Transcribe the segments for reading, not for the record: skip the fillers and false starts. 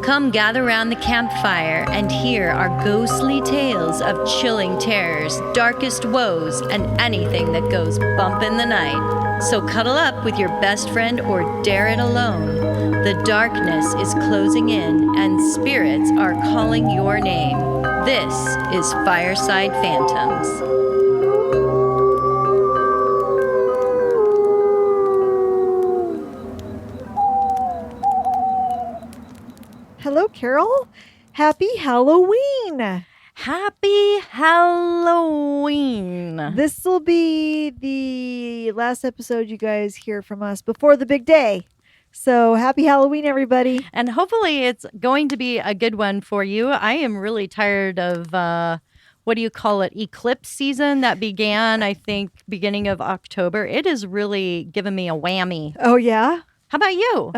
Come gather round the campfire and hear our ghostly tales of chilling terrors, darkest woes, and anything that goes bump in the night. So cuddle up with your best friend or dare it alone. The darkness is closing in and spirits are calling your name. This is Fireside Phantoms. Hello, Carol. Happy Halloween. Happy Halloween. This will be the last episode you guys hear from us before the big day. So happy Halloween, everybody. And hopefully it's going to be a good one for you. I am really tired of, what do you call it, eclipse season that began, I think, beginning of October. It has really given me a whammy. Oh, yeah? How about you?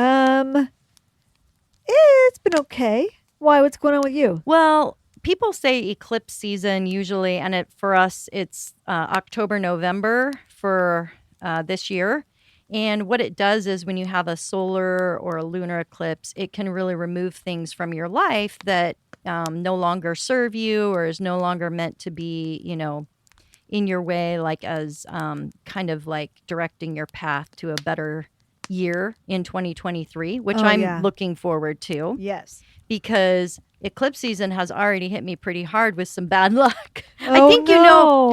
It's been okay. Why? What's going on with you? Well, people say eclipse season usually, and for us, it's October, November for this year. And what it does is when you have a solar or a lunar eclipse, it can really remove things from your life that no longer serve you or is no longer meant to be, in your way, like as kind of like directing your path to a better year in 2023, which I'm looking forward to. Yes. Because eclipse season has already hit me pretty hard with some bad luck. Oh,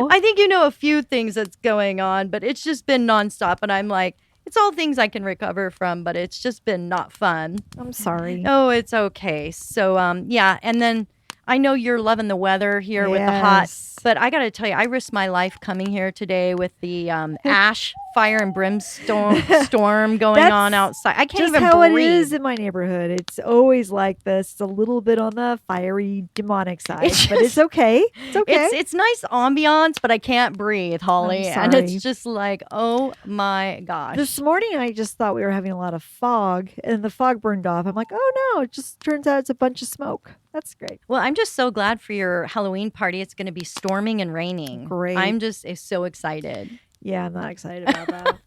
I think you know a few things that's going on, but it's just been nonstop. And I'm like, it's all things I can recover from, but it's just been not fun. I'm sorry. Oh, it's okay. So, yeah. And then I know you're loving the weather here with the hot, but I got to tell you, I risked my life coming here today with the ash, fire, and brimstone storm going on outside. I can't even breathe. Just how it is in my neighborhood. It's always like this. It's a little bit on the fiery, demonic side, but it's okay. It's okay. It's nice ambiance, but I can't breathe, Holly. I'm and sorry. it's just like, oh my gosh. This morning, I just thought we were having a lot of fog, and the fog burned off. I'm like, oh no, it just turns out it's a bunch of smoke. That's great. Well, I'm just so glad for your Halloween party. It's going to be storming and raining. Great. I'm just so excited. Yeah, I'm not excited about that.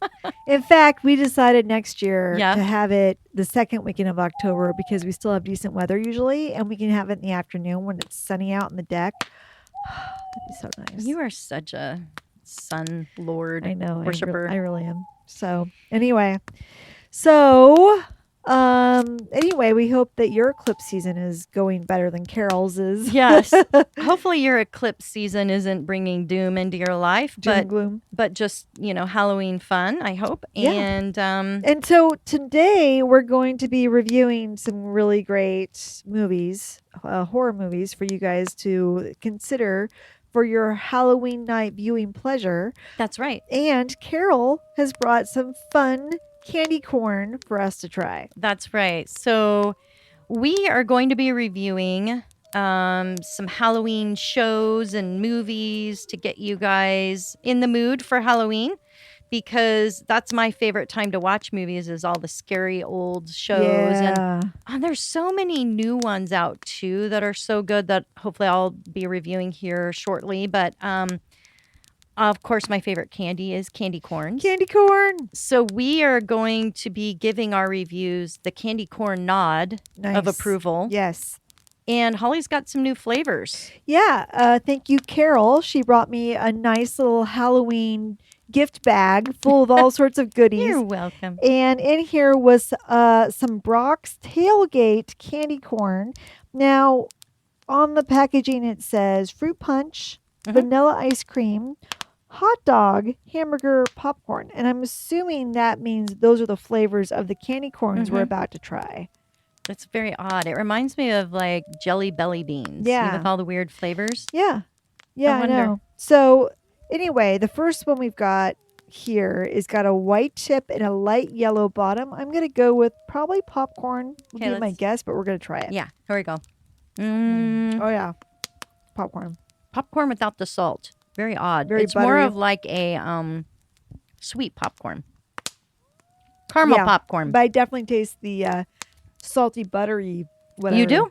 In fact, we decided next year to have it the second weekend of October because we still have decent weather usually, and we can have it in the afternoon when it's sunny out on the deck. That'd be so nice. You are such a sun lord worshiper. I really am. So anyway, we hope that your eclipse season is going better than Carol's is. Yes. Hopefully your eclipse season isn't bringing doom into your life, gloom. But just, Halloween fun, I hope. Yeah. And so today we're going to be reviewing some really great movies, horror movies for you guys to consider for your Halloween night viewing pleasure. That's right. And Carol has brought some fun candy corn for us to try. That's right. So we are going to be reviewing some Halloween shows and movies to get you guys in the mood for Halloween, because that's my favorite time to watch movies is all the scary old shows. Yeah. And there's so many new ones out too that are so good that hopefully I'll be reviewing here shortly. But of course, my favorite candy is candy corn. Candy corn. So we are going to be giving our reviews the candy corn nod of approval. Yes. And Holly's got some new flavors. Yeah. Thank you, Carol. She brought me a nice little Halloween gift bag full of all sorts of goodies. You're welcome. And in here was some Brock's Tailgate candy corn. Now, on the packaging, it says fruit punch, vanilla ice cream, hot dog, hamburger, popcorn. And I'm assuming that means those are the flavors of the candy corns we're about to try. It's very odd. It reminds me of like jelly belly beans. Yeah. With all the weird flavors. Yeah. Yeah, I know. So anyway, the first one we've got here is got a white tip and a light yellow bottom. I'm going to go with probably popcorn would be my guess, but we're going to try it. Yeah. Here we go. Oh, yeah. Popcorn. Popcorn without the salt. Very odd. Very it's buttery. more of like a sweet popcorn. Caramel popcorn. But I definitely taste the salty, buttery, whatever. You do?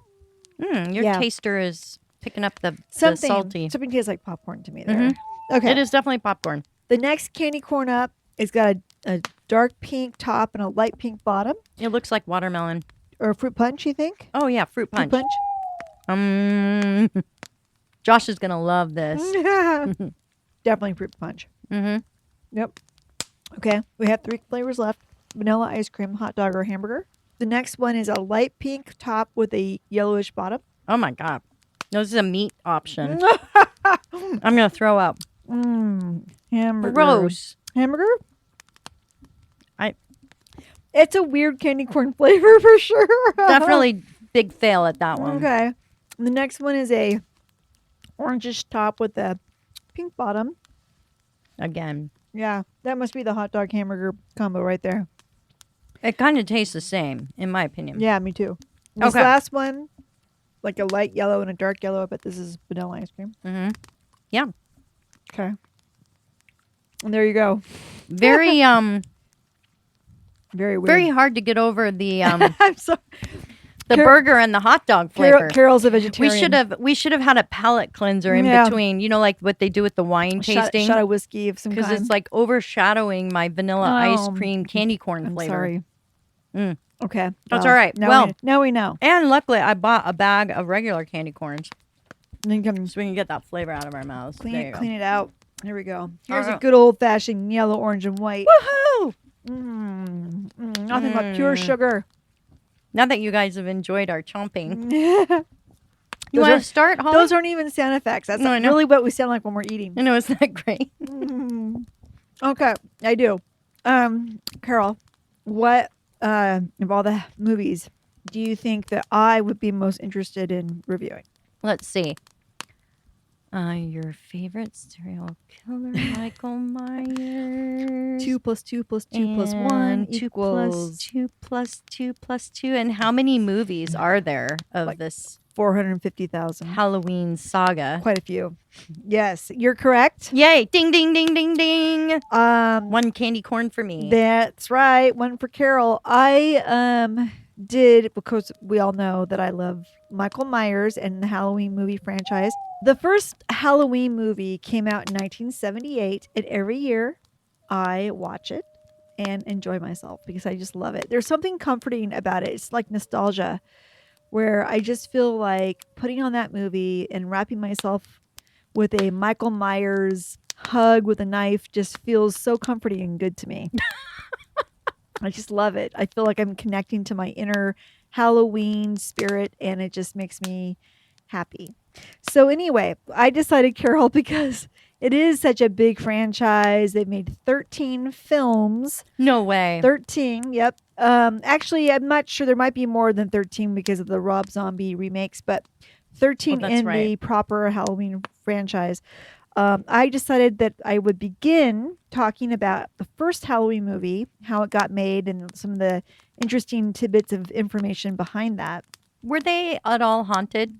Your taster is picking up the salty. Something tastes like popcorn to me there. Okay. It is definitely popcorn. The next candy corn up, it's got a dark pink top and a light pink bottom. It looks like watermelon. Or fruit punch, you think? Oh yeah, fruit Fruit punch. Josh is gonna love this. Definitely fruit punch. Mm-hmm. Yep. Okay, we have 3 flavors left: vanilla ice cream, hot dog, or hamburger. The next one is a light pink top with a yellowish bottom. Oh my god, no, this is a meat option. I'm gonna throw up. Hamburger. Gross. Hamburger? I It's a weird candy corn flavor for sure. definitely big fail at that one. Okay. The next one is a orangish top with a pink bottom. Again, Yeah, that must be the hot dog hamburger combo right there. it kind of tastes the same, in my opinion. Yeah, me too. This Okay. last one, like a light yellow and a dark yellow, but this is vanilla ice cream. Mm-hmm. Yeah. Okay. And there you go. Very Very weird. very hard to get over the I'm sorry. the burger and the hot dog flavor. Carol's a vegetarian. We should have had a palate cleanser in Yeah. between. You know, like what they do with the wine tasting, Shot of whiskey of some because kind. it's like overshadowing my vanilla ice cream candy corn I'm flavor. sorry. Mm. Okay. That's all right. Well- now we know. And luckily, I bought a bag of regular candy corns And then come so we can get that flavor out of our mouths. There you go. clean it out. Here we go. Here's a right. good old fashioned yellow, orange, and white. Woohoo! Nothing but pure sugar. Now that you guys have enjoyed our chomping, Those you want are- to start, Holly? Those aren't even sound effects. That's No, I not know. really what we sound like when we're eating. I know, isn't that great? Okay, I do. Carol, what of all the movies do you think that I would be most interested in reviewing? Let's see. Your favorite serial killer, Michael Myers. 2 plus 2 plus 2 plus 1 and 2 equals plus 2 plus 2 plus 2. And how many movies are there of Like- this 450,000. Halloween saga? Quite a few. Yes, you're correct. Yay! Ding, ding, ding, ding, ding. Um, One candy corn for me. That's right. One for Carol. I did, because we all know that I love Michael Myers and the Halloween movie franchise. The first Halloween movie came out in 1978, and every year I watch it and enjoy myself because I just love it. There's something comforting about it. It's like nostalgia, where I just feel like putting on that movie and wrapping myself with a Michael Myers hug with a knife just feels so comforting and good to me. I just love it. I feel like I'm connecting to my inner Halloween spirit, and it just makes me happy. So anyway, I decided, Carol, because it is such a big franchise. They've made 13 films. No way. 13, yep. Actually, I'm not sure. There might be more than 13 because of the Rob Zombie remakes, but 13 that's in the right. proper Halloween franchise. I decided that I would begin talking about the first Halloween movie, how it got made, and some of the interesting tidbits of information behind that. Were they at all haunted?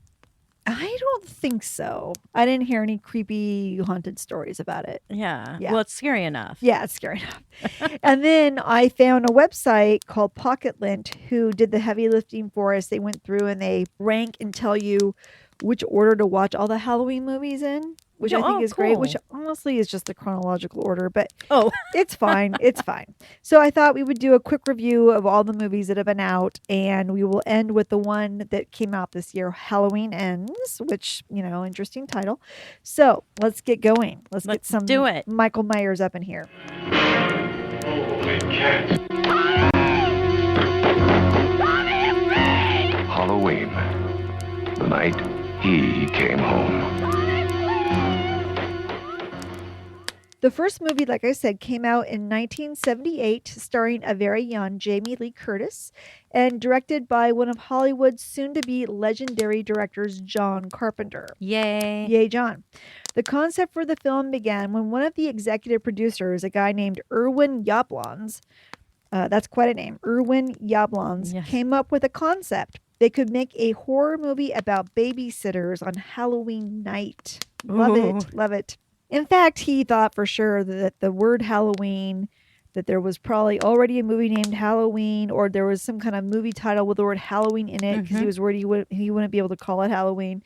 I don't think so. I didn't hear any creepy haunted stories about it. Yeah. Yeah. Well, it's scary enough. Yeah, it's scary enough. And then I found a website called Pocket Lint who did the heavy lifting for us. They went through and they rank and tell you which order to watch all the Halloween movies in, which I think is great, which honestly is just the chronological order, but Oh, it's fine. It's fine. So I thought we would do a quick review of all the movies that have been out, and we will end with the one that came out this year, Halloween Ends, which, interesting title. So let's get going. Let's get some do it. Michael Myers up in here. Holy cats. Halloween. The night he came home. The first movie, like I said, came out in 1978, starring a very young Jamie Lee Curtis and directed by one of Hollywood's soon-to-be legendary directors, John Carpenter. yay. Yay, John. The concept for the film began when one of the executive producers, a guy named Irwin Yablans, that's quite a name, Irwin Yablans, Yes. came up with a concept. They could make a horror movie about babysitters on Halloween night. Love Ooh. it. Love it. In fact, he thought for sure that the word Halloween, that there was probably already a movie named Halloween, or there was some kind of movie title with the word Halloween in it because he was worried he wouldn't be able to call it Halloween.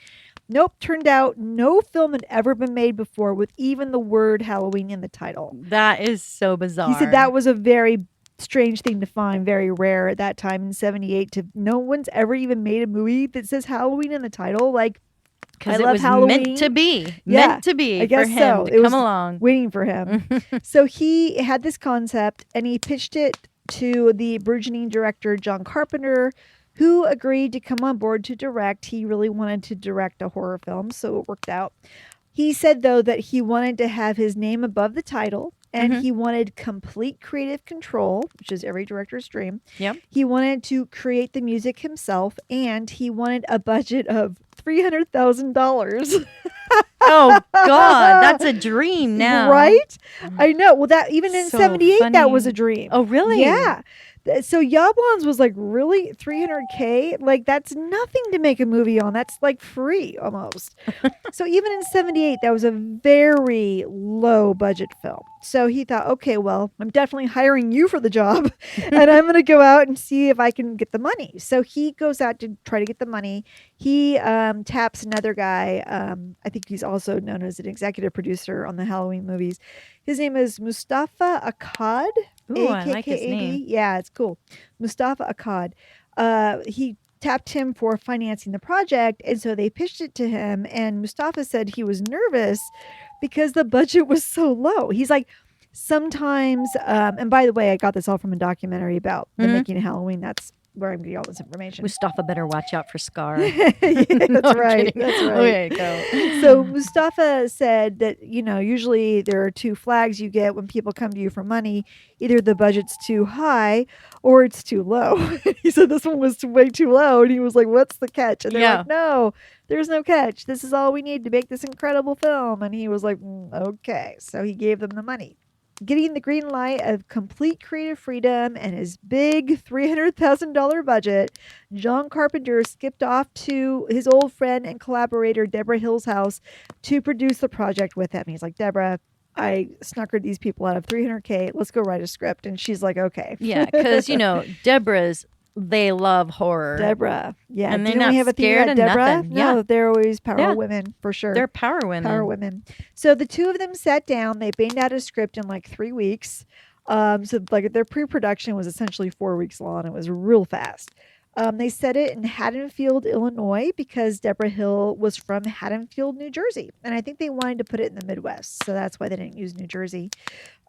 Nope, turned out no film had ever been made before with even the word Halloween in the title. That is so bizarre. He said that was a very strange thing to find, very rare at that time in 78. No one's ever even made a movie that says Halloween in the title. Like, I Because it love was Halloween. meant to be. Yeah, Meant to be I for guess him so. to It was come along. waiting for him. So he had this concept and he pitched it to the burgeoning director John Carpenter, who agreed to come on board to direct. He really wanted to direct a horror film, so it worked out. He said, though, that he wanted to have his name above the title and he wanted complete creative control, which is every director's dream. Yep. He wanted to create the music himself and he wanted a budget of $300,000. Oh, God. That's a dream now. Right? I know. Well, that even in So 78, that was funny. a dream. Oh, really? Yeah. So Yablons was like, really? $300K? Like, that's nothing to make a movie on. That's like free almost. So even in 78, that was a very low budget film. So he thought, okay, well, I'm definitely hiring you for the job and I'm going to go out and see if I can get the money. So he goes out to try to get the money. He taps another guy. I think he's also known as an executive producer on the Halloween movies. His name is Mustafa Akkad. Ooh, I like his AKKAD. name. Yeah, it's cool. Mustafa Akkad. He tapped him for financing the project, and so they pitched it to him. And Mustafa said he was nervous because the budget was so low. He's like, sometimes, and by the way, I got this all from a documentary about the making of Halloween. That's where I'm getting all this information. Mustafa better watch out for Scar. Yeah, No, that's I'm right. kidding. That's right. Okay, go. So Mustafa said that, usually there are two flags you get when people come to you for money. Either the budget's too high or it's too low. He said this one was way too low. And he was like, what's the catch? And they're Yeah. like, no, there's no catch. This is all we need to make this incredible film. And he was like, okay. So he gave them the money. Getting the green light of complete creative freedom and his big $300,000 budget, John Carpenter skipped off to his old friend and collaborator Deborah Hill's house to produce the project with him. He's like, Deborah, I snuckered these people out of $300K. Let's go write a script. And she's like, okay. Yeah, because, Deborah's, they love horror. Deborah. Yeah. And they're Didn't not we have a thing scared about of Deborah? nothing. No, Yeah. they're always power Yeah. women for sure. They're power women. Power women. So the two of them sat down. They banged out a script in like 3 weeks. So like their pre-production was essentially 4 weeks long. It was real fast. They set it in Haddonfield, Illinois, because Deborah Hill was from Haddonfield, New Jersey. And I think they wanted to put it in the Midwest. So that's why they didn't use New Jersey.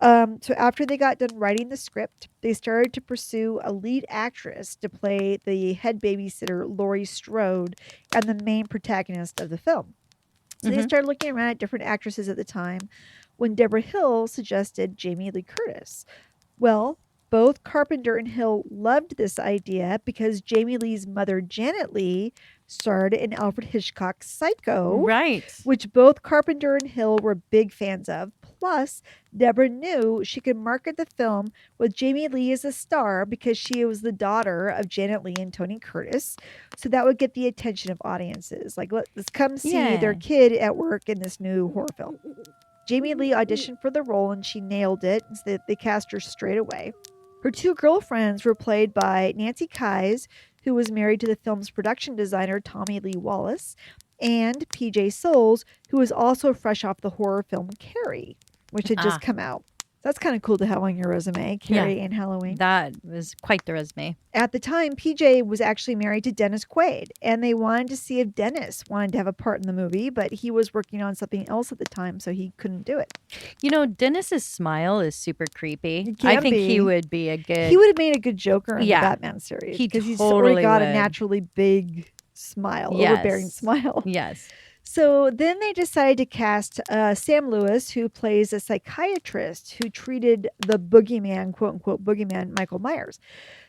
So after they got done writing the script, they started to pursue a lead actress to play the head babysitter, Laurie Strode, and the main protagonist of the film. So they started looking around at different actresses at the time when Deborah Hill suggested Jamie Lee Curtis. Well, both Carpenter and Hill loved this idea because Jamie Lee's mother, Janet Lee, starred in Alfred Hitchcock's Psycho, Right. which both Carpenter and Hill were big fans of. Plus, Deborah knew she could market the film with Jamie Lee as a star because she was the daughter of Janet Lee and Tony Curtis. So that would get the attention of audiences. Like, let's come see their Yeah. kid at work in this new horror film. Jamie Lee auditioned for the role and she nailed it. So they cast her straight away. Her two girlfriends were played by Nancy Kyes, who was married to the film's production designer Tommy Lee Wallace, and PJ Soles, who was also fresh off the horror film Carrie, which had just come out. That's kind of cool to have on your resume, Carrie and Halloween. That was quite the resume. At the time, PJ was actually married to Dennis Quaid, and they wanted to see if Dennis wanted to have a part in the movie, but he was working on something else at the time, so he couldn't do it. Dennis's smile is super creepy. It I can think be. he would be a good. He would have made a good Joker in Yeah. the Batman series He because he's already totally got a would. naturally big smile, Yes. overbearing smile. Yes. So then they decided to cast Sam Lewis, who plays a psychiatrist who treated the boogeyman, quote unquote, boogeyman, Michael Myers.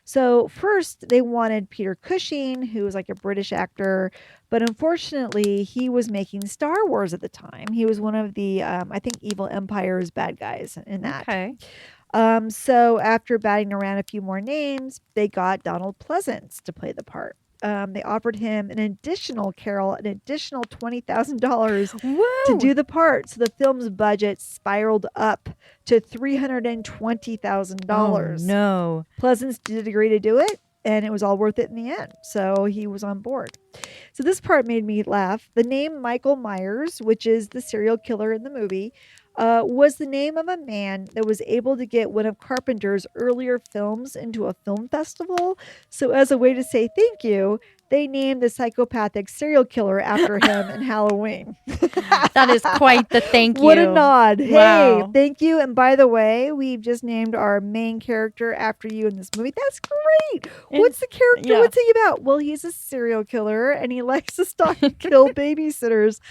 So first they wanted Peter Cushing, who was like a British actor, but unfortunately he was making Star Wars at the time. He was one of the, I think, Evil Empire's bad guys in that. Okay. So after batting around a few more names, they got Donald Pleasance to play the part. They offered him an additional $20,000 to do the part. So the film's budget spiraled up to $320,000. Oh, no. Pleasance did agree to do it, and it was all worth it in the end. So he was on board. So this part made me laugh. The name Michael Myers, which is the serial killer in the movie, was the name of a man that was able to get one of Carpenter's earlier films into a film festival. So, as a way to say thank you, they named the psychopathic serial killer after him in Halloween. That is quite the thank you. What a nod. Hey, Wow. thank you. And by the way, we've just named our main character after you in this movie. That's great. What's the character? yeah. What's he about? Well, he's a serial killer and he likes to stalk and kill babysitters.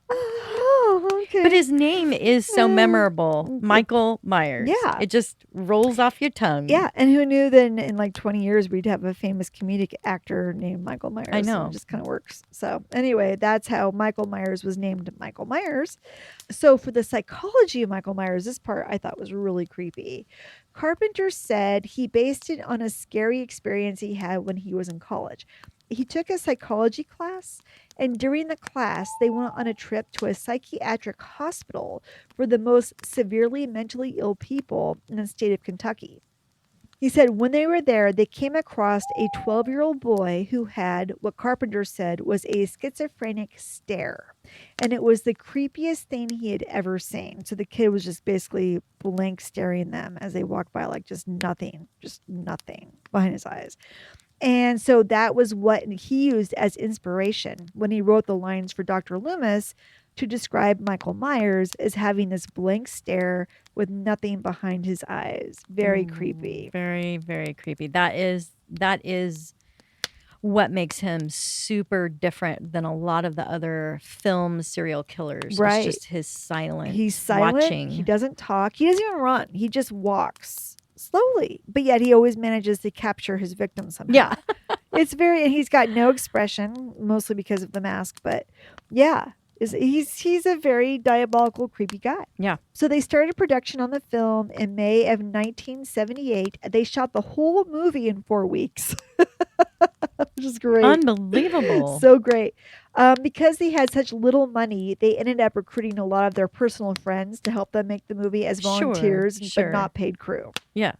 Oh, okay. But his name is so memorable. Michael Myers. Yeah. It just rolls off your tongue. Yeah, and who knew that in like 20 years we'd have a famous comedic actor named Michael Myers. I know. It just kind of works. So anyway, that's how Michael Myers was named Michael Myers. So for the psychology of Michael Myers, this part I thought was really creepy. Carpenter said he based it on a scary experience he had when he was in college. He took a psychology class, and during the class, they went on a trip to a psychiatric hospital for the most severely mentally ill people in the state of Kentucky. He said when they were there, they came across a 12-year-old boy who had what Carpenter said was a schizophrenic stare. And it was the creepiest thing he had ever seen. So the kid was just basically blank staring them as they walked by, like just nothing behind his eyes. And so that was what he used as inspiration when he wrote the lines for Dr. Loomis to describe Michael Myers as having this blank stare with nothing behind his eyes. Very creepy. Very, very creepy. That is what makes him super different than a lot of the other film serial killers. Right. It's just his silence. He's silent. Watching. He doesn't talk. He doesn't even run. He just walks slowly. But yet he always manages to capture his victim somehow. Yeah. It's very, he's got no expression, mostly because of the mask. But yeah, he's a very diabolical, creepy guy. Yeah. So they started production on the film in May of 1978. They shot the whole movie in 4 weeks. Which is great. Unbelievable. So great. Because they had such little money, they ended up recruiting a lot of their personal friends to help them make the movie as volunteers, Sure. but not paid crew. Yeah.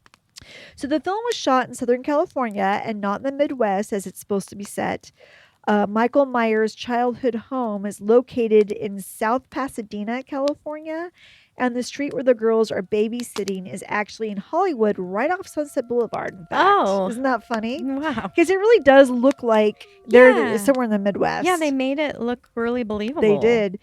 So the film was shot in Southern California and not in the Midwest as it's supposed to be set. Michael Myers' childhood home is located in South Pasadena, California, and the street where the girls are babysitting is actually in Hollywood, right off Sunset Boulevard. In fact. Oh. Isn't that funny? Wow. Because it really does look like they're Yeah. somewhere in the Midwest. Yeah, they made it look really believable. They did.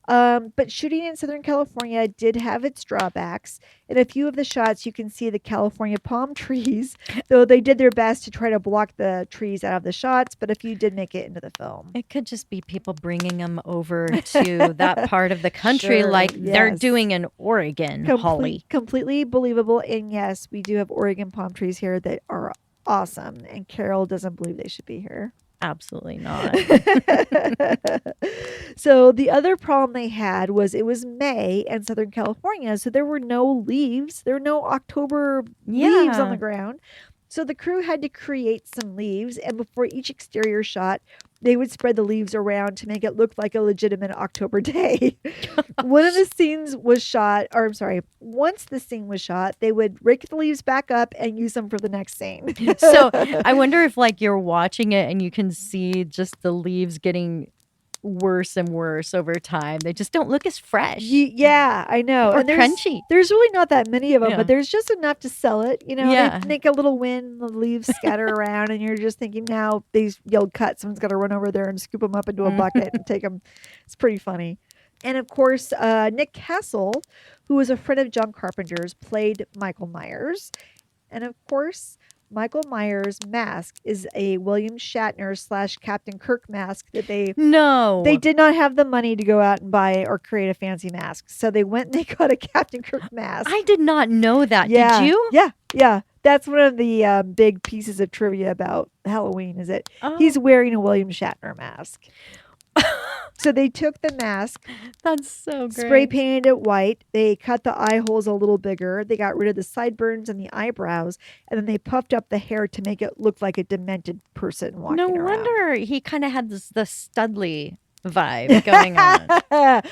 But shooting in Southern California did have its drawbacks. In a few of the shots, you can see the California palm trees, though they did their best to try to block the trees out of the shots, but a few did make it into the film. It could just be people bringing them over to that part of the country Sure, like they're yes. doing in Oregon, Holly. Completely believable. And yes, we do have Oregon palm trees here that are awesome. And Carol doesn't believe they should be here. Absolutely not. So the other problem they had was it was May in Southern California, so there were no leaves. There were no October leaves on Yeah. the ground. So the crew had to create some leaves, and before each exterior shot, they would spread the leaves around to make it look like a legitimate October day. One of the scenes was shot, or I'm sorry, once the scene was shot, they would rake the leaves back up and use them for the next scene. So I wonder if like you're watching it and you can see just the leaves getting worse and worse over time. They just don't look as fresh. Yeah, I know. Or And crunchy. There's really not that many of them, Yeah. but there's just enough to sell it. You know, Yeah. they make a little wind, the leaves scatter around, and you're just thinking now these yelled cut. Someone's got to run over there and scoop them up into a bucket and take them. It's pretty funny. And of course, Nick Castle, who was a friend of John Carpenter's, played Michael Myers. And of course, Michael Myers' mask is a William Shatner / Captain Kirk mask that they did not have the money to go out and buy or create a fancy mask. So they went and they got a Captain Kirk mask. I did not know that. Yeah. Did you? Yeah. That's one of the big pieces of trivia about Halloween is that Oh. he's wearing a William Shatner mask. So they took the mask, That's so great. spray painted it white. They cut the eye holes a little bigger. They got rid of the sideburns and the eyebrows. And then they puffed up the hair to make it look like a demented person walking No around. wonder he kind of had the Studley vibe going on.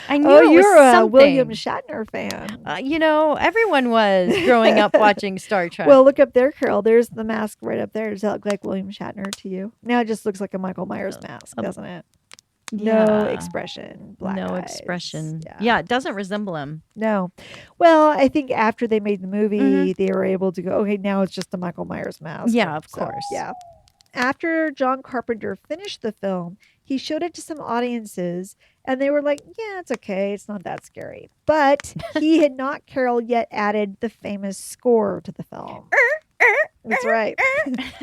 I knew Oh, it was you're a something. William Shatner fan. Everyone was growing up watching Star Trek. Well, look up there, Carol. There's the mask right up there. Does that look like William Shatner to you? Now it just looks like a Michael Myers mask, doesn't it? No Yeah. expression. Black No eyes. expression. Yeah. Yeah, it doesn't resemble him. No. Well, I think after they made the movie, Mhm. they were able to go, okay, now it's just the Michael Myers mask. Yeah, of So, course. yeah. After John Carpenter finished the film, he showed it to some audiences and they were like, yeah, it's okay. It's not that scary. But he had not, Carol, yet added the famous score to the film. That's right.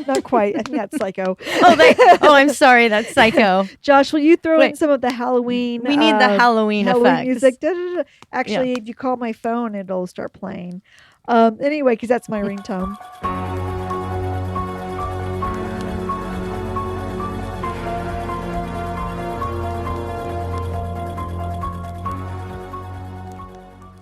Not quite. I think that's Psycho. I'm sorry. That's Psycho. Josh, will you throw in Wait. some of the Halloween? We need the Halloween effects. music. Da, da, da. Actually, if you call my phone, it'll start playing. Anyway, because that's my ringtone.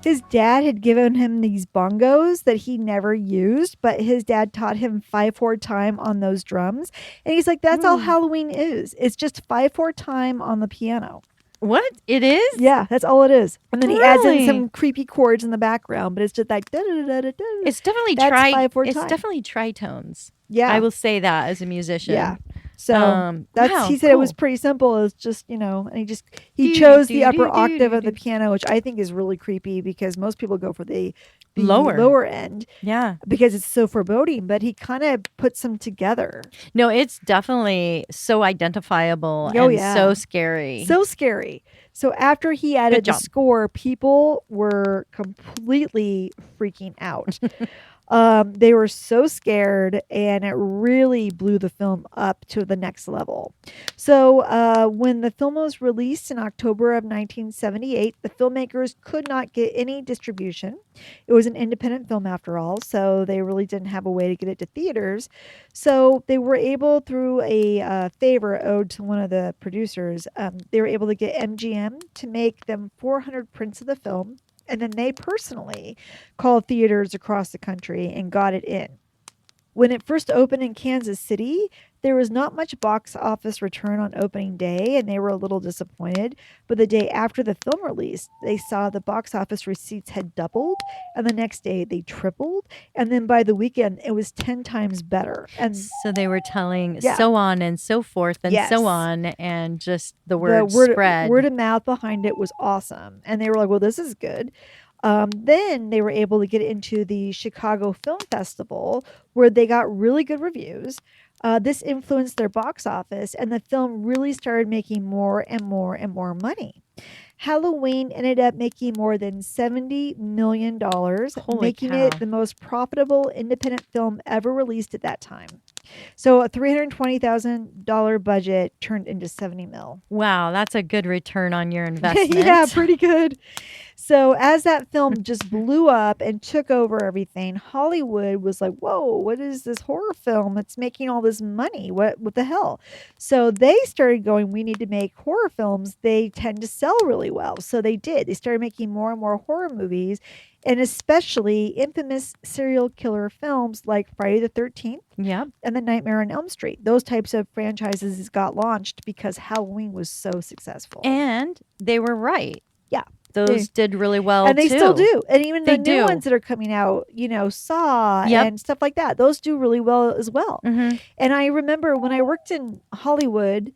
His dad had given him these bongos that he never used, but his dad taught him 5/4 time on those drums. And he's like, that's all Halloween is. It's just 5/4 time on the piano. What? It is? Yeah, that's all it is. And then he adds in Really? some creepy chords in the background, but it's just like It's definitely That's 5/4 It's time. definitely tritones. yeah. I will say that as a musician. Yeah. So that's wow, he said it was cool. pretty simple. It's just, and he Do, chose do, the do, upper do, octave do, of the do. piano, which I think is really creepy because most people go for the Lower. lower end Yeah. because it's so foreboding, but he kind of puts them together. No, it's definitely so identifiable Oh, and yeah. so scary. So scary. So after he added the job. score, people were completely freaking out. They were so scared, and it really blew the film up to the next level. So when the film was released in October of 1978, the filmmakers could not get any distribution. It was an independent film after all, so they really didn't have a way to get it to theaters. So they were able, through a favor owed to one of the producers, they were able to get MGM to make them 400 prints of the film. And then they personally called theaters across the country and got it in. When it first opened in Kansas City, there was not much box office return on opening day, and they were a little disappointed. But the day after the film release, they saw the box office receipts had doubled, and the next day they tripled. And then by the weekend, it was 10 times better. And So they were telling Yeah. so on and so forth and Yes. so on, and just the the word spread. word of mouth behind it was awesome. And they were like, well, this is good. Then they were able to get into the Chicago Film Festival, where they got really good reviews. This influenced their box office, and the film really started making more and more and more money. Halloween ended up making more than $70 million, Holy making cow. it the most profitable independent film ever released at that time. So a $320,000 budget turned into 70 mil. Wow, that's a good return on your investment. Yeah, pretty good. So as that film just blew up and took over everything, Hollywood was like, whoa, what is this horror film that's making all this money? What the hell? So they started going, we need to make horror films. They tend to sell really well. So they did. They started making more and more horror movies, and especially infamous serial killer films like Friday the 13th Yep. and The Nightmare on Elm Street. Those types of franchises got launched because Halloween was so successful. And they were right. Yeah. Those did really well And they too. still do. And even They the new do. ones that are coming out, Saw Yep. and stuff like that, those do really well as well. Mhm. And I remember when I worked in Hollywood,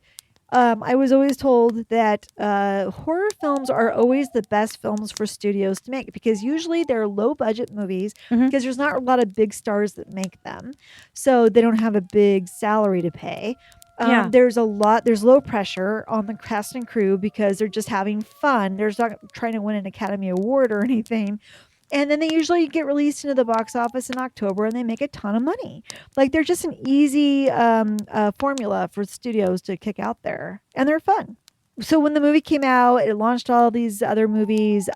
I was always told that horror films are always the best films for studios to make because usually they're low budget movies Mhm. because there's not a lot of big stars that make them. So they don't have a big salary to pay. Yeah. There's low pressure on the cast and crew because they're just having fun. They're not trying to win an Academy Award or anything. And then they usually get released into the box office in October and they make a ton of money. Like they're just an easy formula for studios to kick out there. And they're fun. So when the movie came out, it launched all these other movies.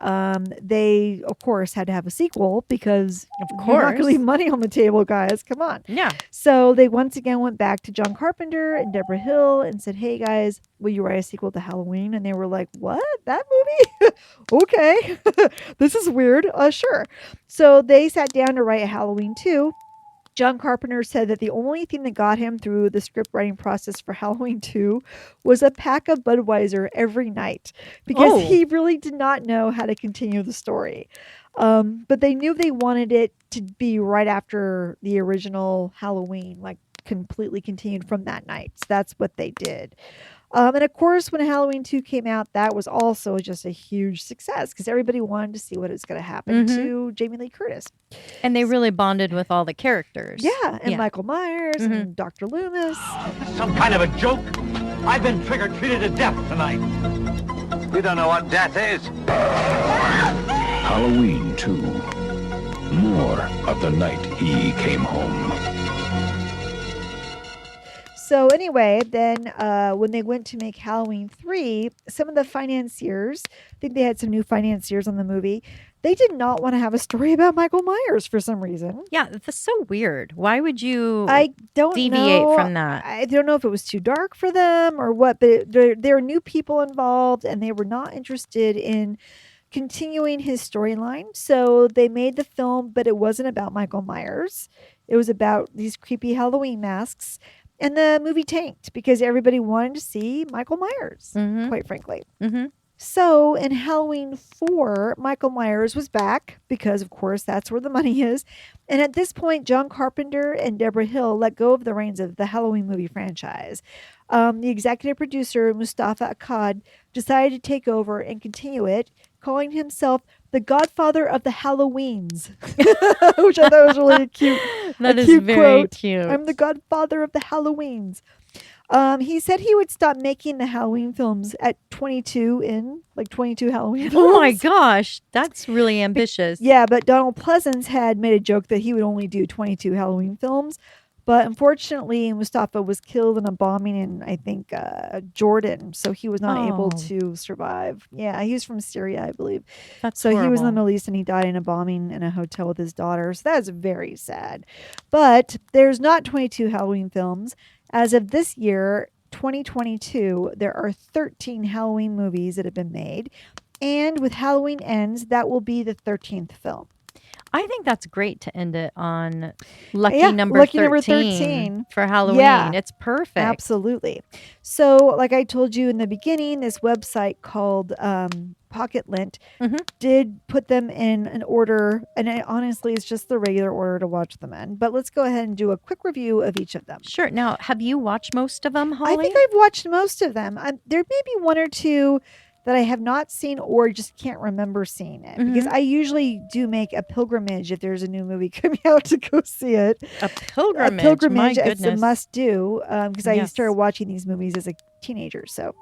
They, of course, had to have a sequel because Of you're not course. going to leave money on the table, guys. Come on. Yeah. So they once again went back to John Carpenter and Deborah Hill and said, hey, guys, will you write a sequel to Halloween? And they were like, what? That movie? Okay. This is weird. Sure. So they sat down to write Halloween 2. John Carpenter said that the only thing that got him through the script writing process for Halloween 2 was a pack of Budweiser every night because Oh. he really did not know how to continue the story. But they knew they wanted it to be right after the original Halloween, like completely continued from that night. So that's what they did. And of course, when Halloween 2 came out, that was also just a huge success because everybody wanted to see what is going to happen Mhm. to Jamie Lee Curtis. And they really bonded with all the characters. Yeah, and Michael Myers and Dr. Loomis. Some kind of a joke? I've been trick-or-treated to death tonight. You don't know what death is. Halloween 2. More of the night he came home. So anyway, then when they went to make Halloween 3, some of the financiers, I think they had some new financiers on the movie, they did not want to have a story about Michael Myers for some reason. Yeah, that's so weird. Why would you I don't deviate know. from that? I don't know if it was too dark for them or what, but there are new people involved and they were not interested in continuing his storyline. So they made the film, but it wasn't about Michael Myers. It was about these creepy Halloween masks. And the movie tanked because everybody wanted to see Michael Myers, quite frankly. Mm-hmm. So in Halloween 4, Michael Myers was back because, of course, that's where the money is. And at this point, John Carpenter and Deborah Hill let go of the reins of the Halloween movie franchise. The executive producer, Mustafa Akkad, decided to take over and continue it, calling himself the Godfather of the Halloweens, which I thought was really cute. That a is cute very quote. cute. I'm the Godfather of the Halloweens. He said he would stop making the Halloween films at 22 Halloween films. Oh my gosh, that's really ambitious. Yeah, but Donald Pleasance had made a joke that he would only do 22 Halloween films. But unfortunately, Mustafa was killed in a bombing in, I think, Jordan. So he was not able Oh. to survive. Yeah, he was from Syria, I believe. That's So he was in the horrible. Middle East and he died in a bombing in a hotel with his daughter. So that's very sad. But there's not 22 Halloween films. As of this year, 2022, there are 13 Halloween movies that have been made. And with Halloween Ends, that will be the 13th film. I think that's great to end it on lucky Yeah, number lucky 13 number 13. for Halloween. Yeah. It's perfect. Absolutely. So, like I told you in the beginning, this website called Pocket Lint did put them in an order, and honestly, it's just the regular order to watch them in. But let's go ahead and do a quick review of each of them. Sure. Now, have you watched most of them, Holly? I think I've watched most of them. There may be one or two that I have not seen or just can't remember seeing it because I usually do make a pilgrimage if there's a new movie coming out to go see it. A pilgrimage. A pilgrimage, My it's a goodness. must do because I Yes. started watching these movies as a teenager. So,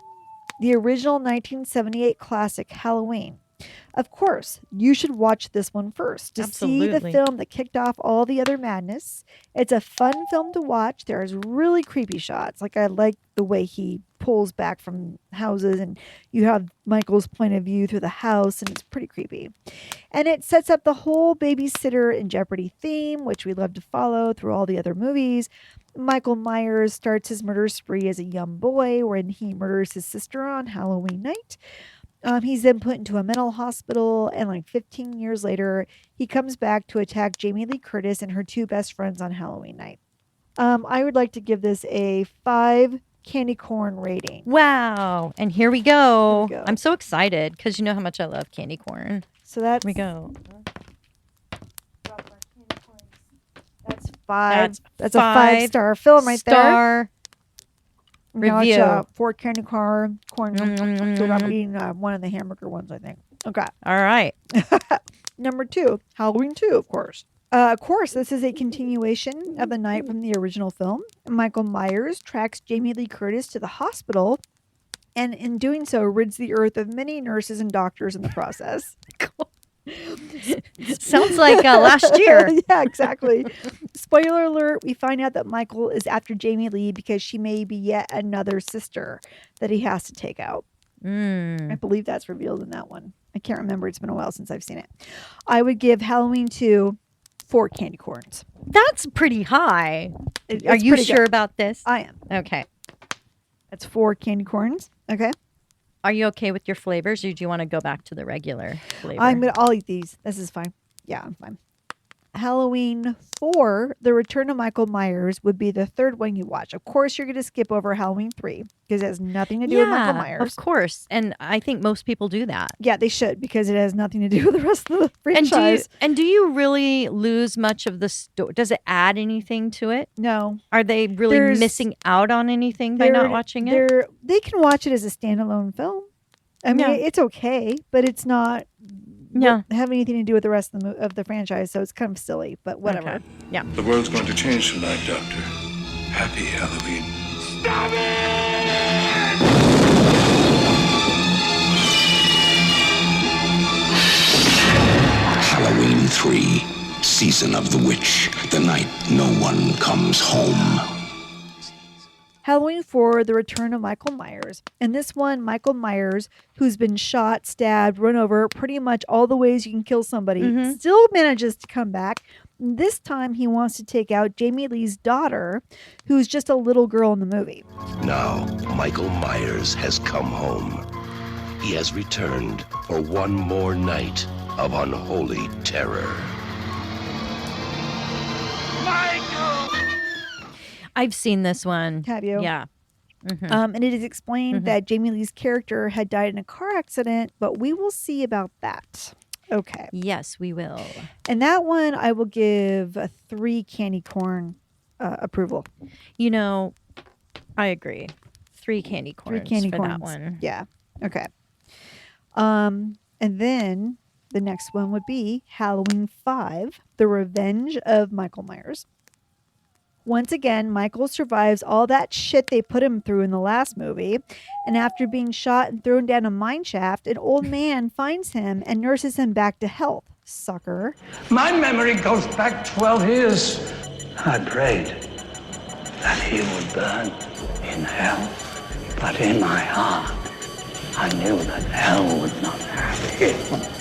the original 1978 classic Halloween. Of course, you should watch this one first to see the Absolutely. film that kicked off all the other madness. It's a fun film to watch. There's really creepy shots. Like I like the way he pulls back from houses and you have Michael's point of view through the house and it's pretty creepy. And it sets up the whole babysitter in jeopardy theme, which we love to follow through all the other movies. Michael Myers starts his murder spree as a young boy when he murders his sister on Halloween night. He's then put into a mental hospital, and like 15 years later, he comes back to attack Jamie Lee Curtis and her two best friends on Halloween night. I would like to give this a 5 candy corn rating. Wow. And here we go. Here we go. I'm so excited because you know how much I love candy corn. So that's Here we go. That's 5. That's a five 5-star film right there. Star Now it's, review. 4 candy corn. So Mm. I'm eating one of the hamburger ones, I think. Okay. All right. Number 2, Halloween 2, of course. Of course, this is a continuation of the night from the original film. Michael Myers tracks Jamie Lee Curtis to the hospital, and in doing so, rids the earth of many nurses and doctors in the process. Sounds like last year. Yeah, exactly. Spoiler alert, we find out that Michael is after Jamie Lee because she may be yet another sister that he has to take out. I believe that's revealed in that one. I can't remember. It's been a while since I've seen it. I would give Halloween 2 4 candy corns. That's pretty high. It's Are you pretty sure good. about this? I am. Okay. That's 4 candy corns. Okay. Are you okay with your flavors or do you want to go back to the regular flavor? I'll eat these. This is fine. Yeah, I'm fine. Halloween 4, The Return of Michael Myers, would be the third one you watch. Of course, you're going to skip over Halloween 3 because it has nothing to do with Michael Myers. Of course. And I think most people do that. Yeah, they should because it has nothing to do with the rest of the franchise. And do you really lose much of the story? Does it add anything to it? No. Are they really missing out on anything by not watching it? They can watch it as a standalone film. I mean, it's okay, but it's not have anything to do with the rest of the franchise, so it's kind of silly, but whatever. Okay. Yeah. The world's going to change tonight, Doctor. Happy Halloween. Stop it! Halloween 3, Season of the Witch, the night no one comes home. Halloween 4, The Return of Michael Myers. In this one, Michael Myers, who's been shot, stabbed, run over, pretty much all the ways you can kill somebody, still manages to come back. This time, he wants to take out Jamie Lee's daughter, who's just a little girl in the movie. Now, Michael Myers has come home. He has returned for one more night of unholy terror. I've seen this one. Have you? Yeah. And it is explained that Jamie Lee's character had died in a car accident, but we will see about that. Okay. Yes, we will. And that one, I will give a 3 candy corn approval. You know, I agree. 3 candy corns 3 candy for corns. that one. Yeah. Okay. And then the next one would be Halloween 5, The Revenge of Michael Myers. Once again, Michael survives all that shit they put him through in the last movie. And after being shot and thrown down a mine shaft, an old man finds him and nurses him back to health. Sucker. My memory goes back 12 years. I prayed that he would burn in hell. But in my heart, I knew that hell would not have him.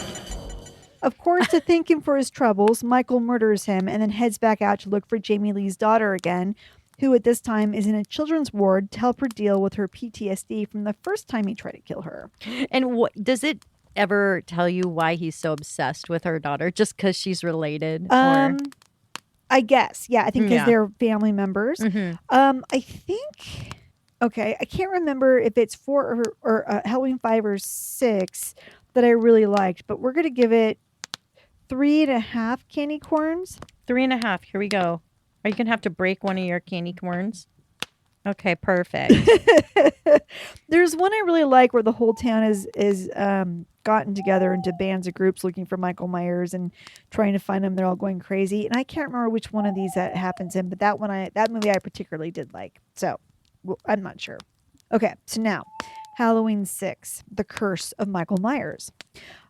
Of course, to thank him for his troubles, Michael murders him and then heads back out to look for Jamie Lee's daughter again, who at this time is in a children's ward to help her deal with her PTSD from the first time he tried to kill her. And does it ever tell you why he's so obsessed with her daughter? Just because she's related? I guess. Yeah, I think because they're family members. I think... Okay, I can't remember if it's 4 or Halloween 5 or 6 that I really liked, but we're going to give it 3.5 candy corns. 3.5. Here we go. Are you going to have to break one of your candy corns? Okay, perfect. There's one I really like where the whole town is gotten together into bands of groups looking for Michael Myers and trying to find him. They're all going crazy. And I can't remember which one of these that happens in, but that movie I particularly did like. So I'm not sure. Okay, so now Halloween 6, The Curse of Michael Myers.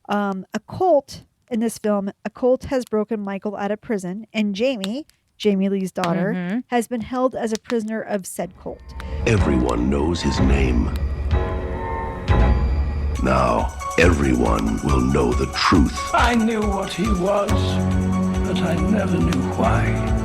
A cult in this film, a cult has broken Michael out of prison, and Jamie Lee's daughter, has been held as a prisoner of said cult. Everyone knows his name. Now, everyone will know the truth. I knew what he was, but I never knew why.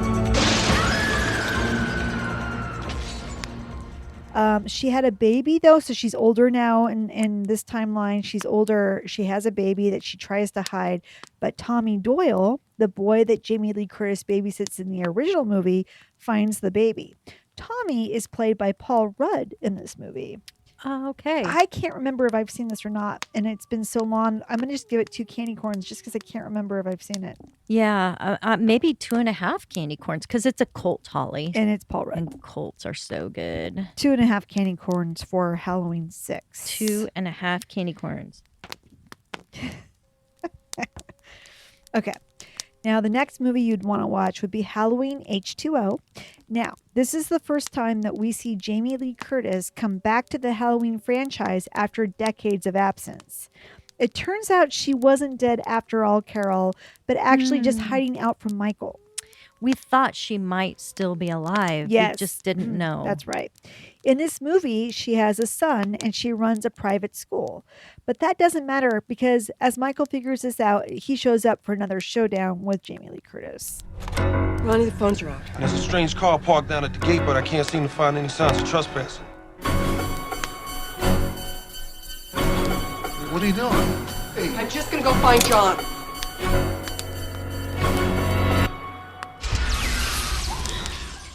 She had a baby, though, so she's older now. In this timeline, she's older. She has a baby that she tries to hide. But Tommy Doyle, the boy that Jamie Lee Curtis babysits in the original movie, finds the baby. Tommy is played by Paul Rudd in this movie. Oh, okay. I can't remember if I've seen this or not, and it's been so long. I'm going to just give it 2 candy corns just because I can't remember if I've seen it. Yeah, maybe 2.5 candy corns because it's a cult, Holly. And it's Paul Rudd. And colts are so good. 2.5 candy corns for Halloween 6. 2.5 candy corns. Okay. Now, the next movie you'd want to watch would be Halloween H2O. Now, this is the first time that we see Jamie Lee Curtis come back to the Halloween franchise after decades of absence. It turns out she wasn't dead after all, Carol, but actually just hiding out from Michael. We thought she might still be alive. Yes. We just didn't know. That's right. In this movie, she has a son and she runs a private school. But that doesn't matter because as Michael figures this out, he shows up for another showdown with Jamie Lee Curtis. Ronnie, the phones are out. There's a strange car parked down at the gate, but I can't seem to find any signs of trespassing. What are you doing? Hey. I'm just gonna go find John.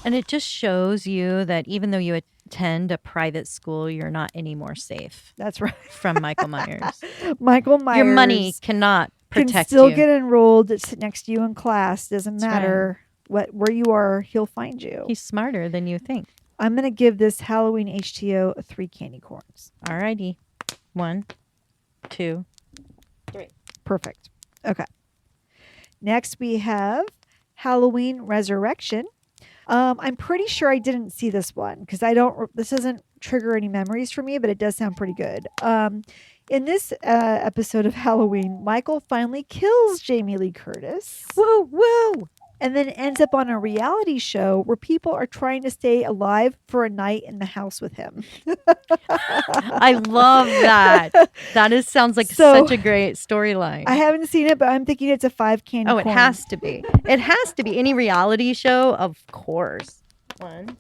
And it just shows you that even though you attend a private school, you're not any more safe That's right. from Michael Myers. Michael Myers. Your money cannot can protect still you. get enrolled to sit next to you in class. Doesn't That's matter where you are, he'll find you. He's smarter than you think. I'm going to give this Halloween HTO 3 candy corns. Alrighty. 1, 2, 3. Perfect. Okay. Next we have Halloween Resurrection. I'm pretty sure I didn't see this one because this doesn't trigger any memories for me, but it does sound pretty good. In this episode of Halloween, Michael finally kills Jamie Lee Curtis. Woo, woo! And then ends up on a reality show where people are trying to stay alive for a night in the house with him. I love that. Sounds like such a great storyline. I haven't seen it, but I'm thinking it's a 5 candy corn. It has to be. It has to be. Any reality show, of course. 1,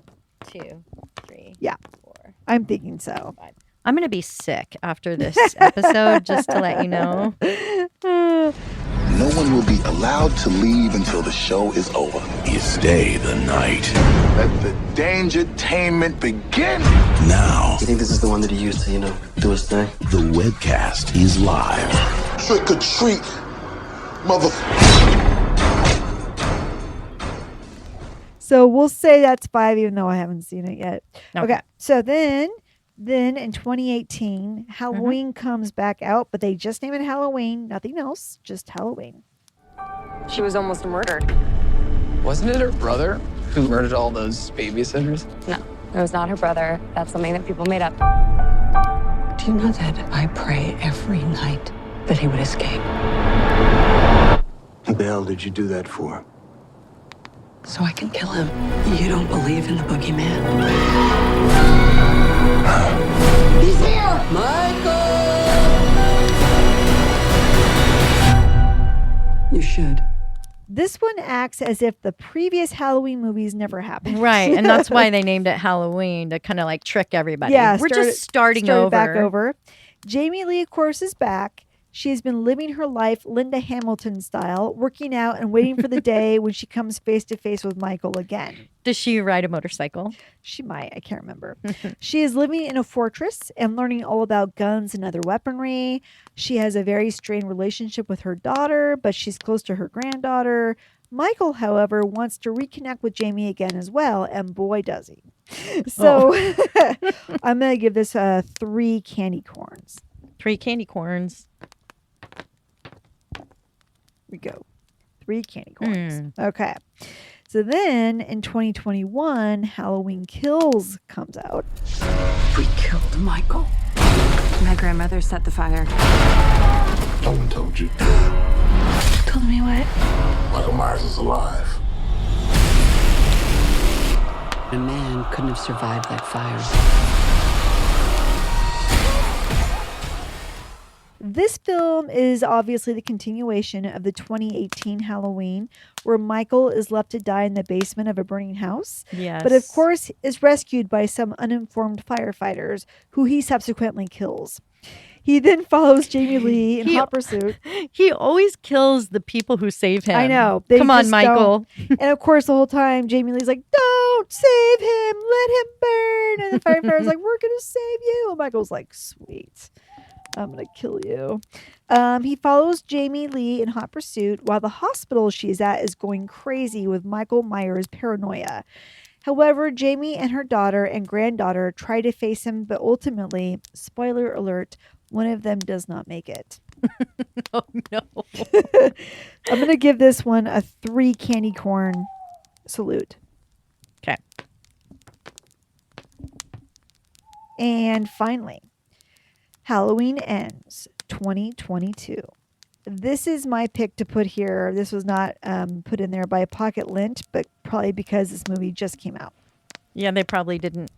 2, 3, Yeah. 4. I'm thinking so. 5. I'm going to be sick after this episode, just to let you know. No one will be allowed to leave until the show is over. You stay the night. Let the dangertainment begin. Now, You think this is the one that he used to, do his thing? the webcast is live. Trick or treat, mother. So we'll say that's 5, even though I haven't seen it yet. Okay. Okay. So then in 2018, Halloween comes back out, but they just name it Halloween, nothing else, just Halloween. She was almost murdered. Wasn't it her brother who murdered all those babysitters? No, it was not her brother. That's something that people made up. Do you know that I pray every night that he would escape? What the hell did you do that for? So I can kill him. You don't believe in the boogeyman? He's here! You should. This one acts as if the previous Halloween movies never happened. Right. And that's why they named it Halloween, to kind of like trick everybody. Yeah, We're just starting back over. Jamie Lee, of course, is back. She has been living her life Linda Hamilton style, working out and waiting for the day when she comes face to face with Michael again. Does she ride a motorcycle? She might. I can't remember. She is living in a fortress and learning all about guns and other weaponry. She has a very strained relationship with her daughter, but she's close to her granddaughter. Michael, however, wants to reconnect with Jamie again as well, and boy, does he. So I'm going to give this 3 candy corns. 3 candy corns. We go. 3 candy corns. Okay. So then in 2021, Halloween Kills comes out. We killed Michael. My grandmother set the fire. No one told you. Told me what? Michael Myers is alive. A man couldn't have survived that fire. This film is obviously the continuation of the 2018 Halloween, where Michael is left to die in the basement of a burning house. Yes. But of course is rescued by some uninformed firefighters who he subsequently kills. He then follows Jamie Lee in hot pursuit. He always kills the people who save him. I know. Come on, Michael. And of course, the whole time, Jamie Lee's like, don't save him. Let him burn. And the firefighter's like, we're going to save you. And Michael's like, sweet. I'm going to kill you. He follows Jamie Lee in hot pursuit while the hospital she's at is going crazy with Michael Myers' paranoia. However, Jamie and her daughter and granddaughter try to face him, but ultimately, spoiler alert, one of them does not make it. Oh, no. I'm going to give this one a 3 candy corn salute. Okay. And finally, Halloween Ends 2022. This is my pick to put here. This was not put in there by Pocket Lint, but probably because this movie just came out. Yeah, they probably didn't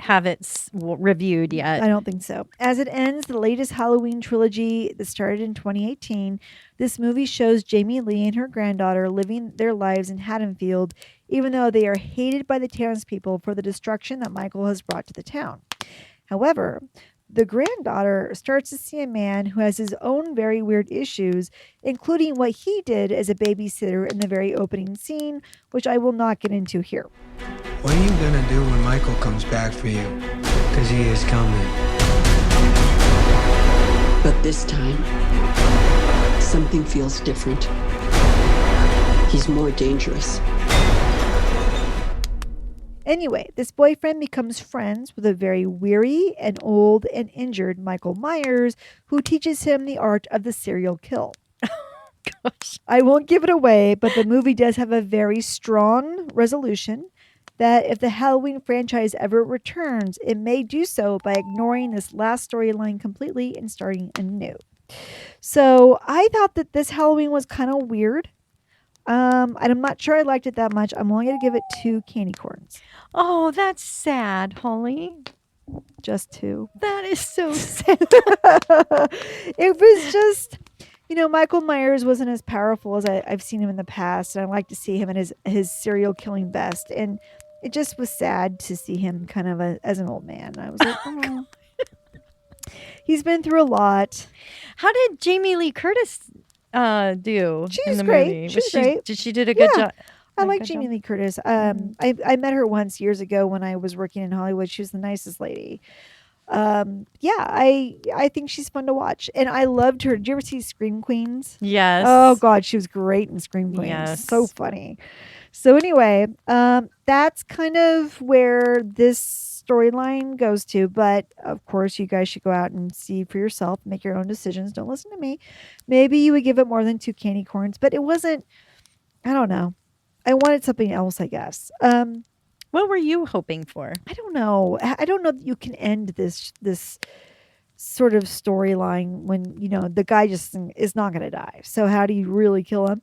have it reviewed yet. I don't think so. As it ends the latest Halloween trilogy that started in 2018, this movie shows Jamie Lee and her granddaughter living their lives in Haddonfield, even though they are hated by the townspeople for the destruction that Michael has brought to the town. However, the granddaughter starts to see a man who has his own very weird issues, including what he did as a babysitter in the very opening scene, which I will not get into here. What are you gonna do when Michael comes back for you? Because he is coming. But this time, something feels different. He's more dangerous. Anyway, this boyfriend becomes friends with a very weary and old and injured Michael Myers, who teaches him the art of the serial kill. Gosh. I won't give it away, but the movie does have a very strong resolution that if the Halloween franchise ever returns, it may do so by ignoring this last storyline completely and starting anew. So I thought that this Halloween was kind of weird. And I'm not sure I liked it that much. I'm only going to give it 2 candy corns. Oh, that's sad, Holly. Just 2. That is so sad. It was just, Michael Myers wasn't as powerful as I've seen him in the past. And I like to see him in his serial killing best. And it just was sad to see him kind of as an old man. I was like, oh. He's been through a lot. How did Jamie Lee Curtis do She in was the great. movie? She was great. Did she did a good job? I like Jamie Lee Curtis. I met her once years ago when I was working in Hollywood. She was the nicest lady. I think she's fun to watch. And I loved her. Did you ever see Scream Queens? Yes. Oh, God. She was great in Scream Queens. Yes. So funny. So anyway, that's kind of where this storyline goes to. But, of course, you guys should go out and see for yourself. Make your own decisions. Don't listen to me. Maybe you would give it more than 2 candy corns. But it wasn't, I don't know. I wanted something else, I guess. What were you hoping for? I don't know. I don't know that you can end this sort of storyline when, the guy just is not going to die. So how do you really kill him?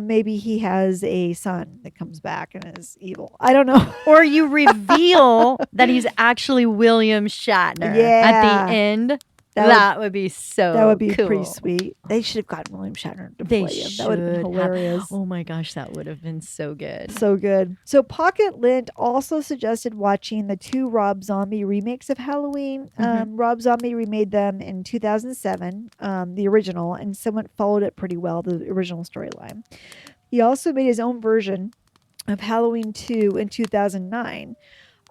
Maybe he has a son that comes back and is evil. I don't know. Or you reveal that he's actually William Shatner at the end. That would be so That would be cool. pretty sweet. They should have gotten William Shatner to They play him. That would have been hilarious. Oh my gosh, that would have been so good. So good. So Pocket Lint also suggested watching the 2 Rob Zombie remakes of Halloween. Rob Zombie remade them in 2007, the original, and someone followed it pretty well, the original storyline. He also made his own version of Halloween 2 in 2009.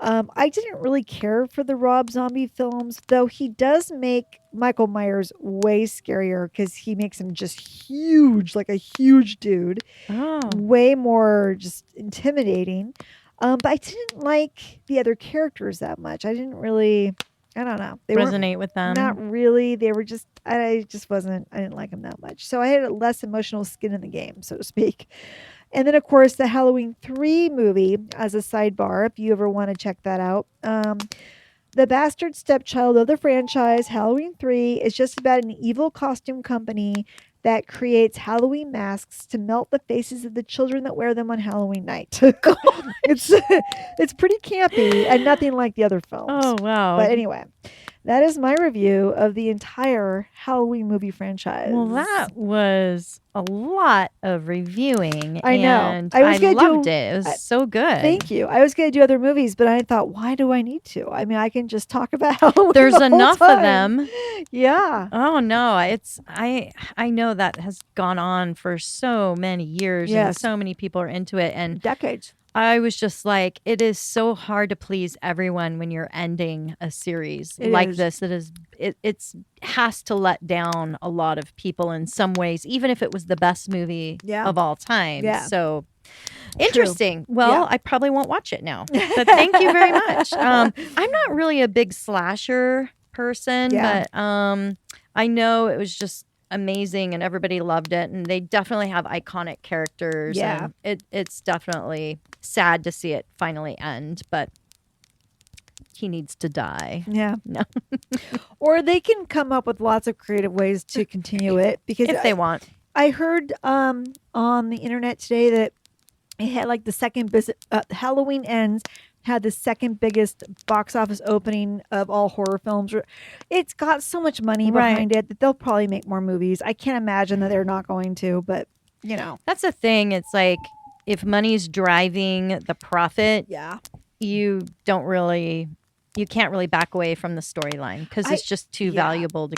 I didn't really care for the Rob Zombie films, though he does make Michael Myers way scarier because he makes him just huge, like a huge dude. Oh. Way more just intimidating. But I didn't like the other characters that much. I didn't really, I don't know. They resonate with them? Not really. They were just, I didn't like them that much. So I had less emotional skin in the game, so to speak. And then, of course, the Halloween 3 movie as a sidebar, if you ever want to check that out. The bastard stepchild of the franchise, Halloween 3, is just about an evil costume company that creates Halloween masks to melt the faces of the children that wear them on Halloween night. It's pretty campy and nothing like the other films. Oh, wow. But anyway, that is my review of the entire Halloween movie franchise. Well, that was a lot of reviewing. I know. And I was gonna loved it. It was so good. Thank you. I was going to do other movies, but I thought, why do I need to? I mean, I can just talk about Halloween There's the whole enough of time. them. Yeah. Oh no, I know that has gone on for so many years, and Yes. so many people are into it, and Decades. I was just like, it is so hard to please everyone when you're ending a series It like is. this. It's has to let down a lot of people in some ways, even if it was the best movie Yeah. of all time. Yeah. So interesting. Well, Yeah. I probably won't watch it now, but thank you very much. I'm not really a big slasher person, Yeah. but I know it was just amazing and everybody loved it, and they definitely have iconic characters. Yeah. And it's definitely sad to see it finally end, but he needs to die. Yeah. No. Or they can come up with lots of creative ways to continue it because If they want. I heard on the internet today that it had like the second Halloween Ends had the second biggest box office opening of all horror films. It's got so much money behind it that they'll probably make more movies. I can't imagine that they're not going to, but That's the thing. It's like if money's driving the profit, yeah, you don't really you can't really back away from the storyline because it's just too valuable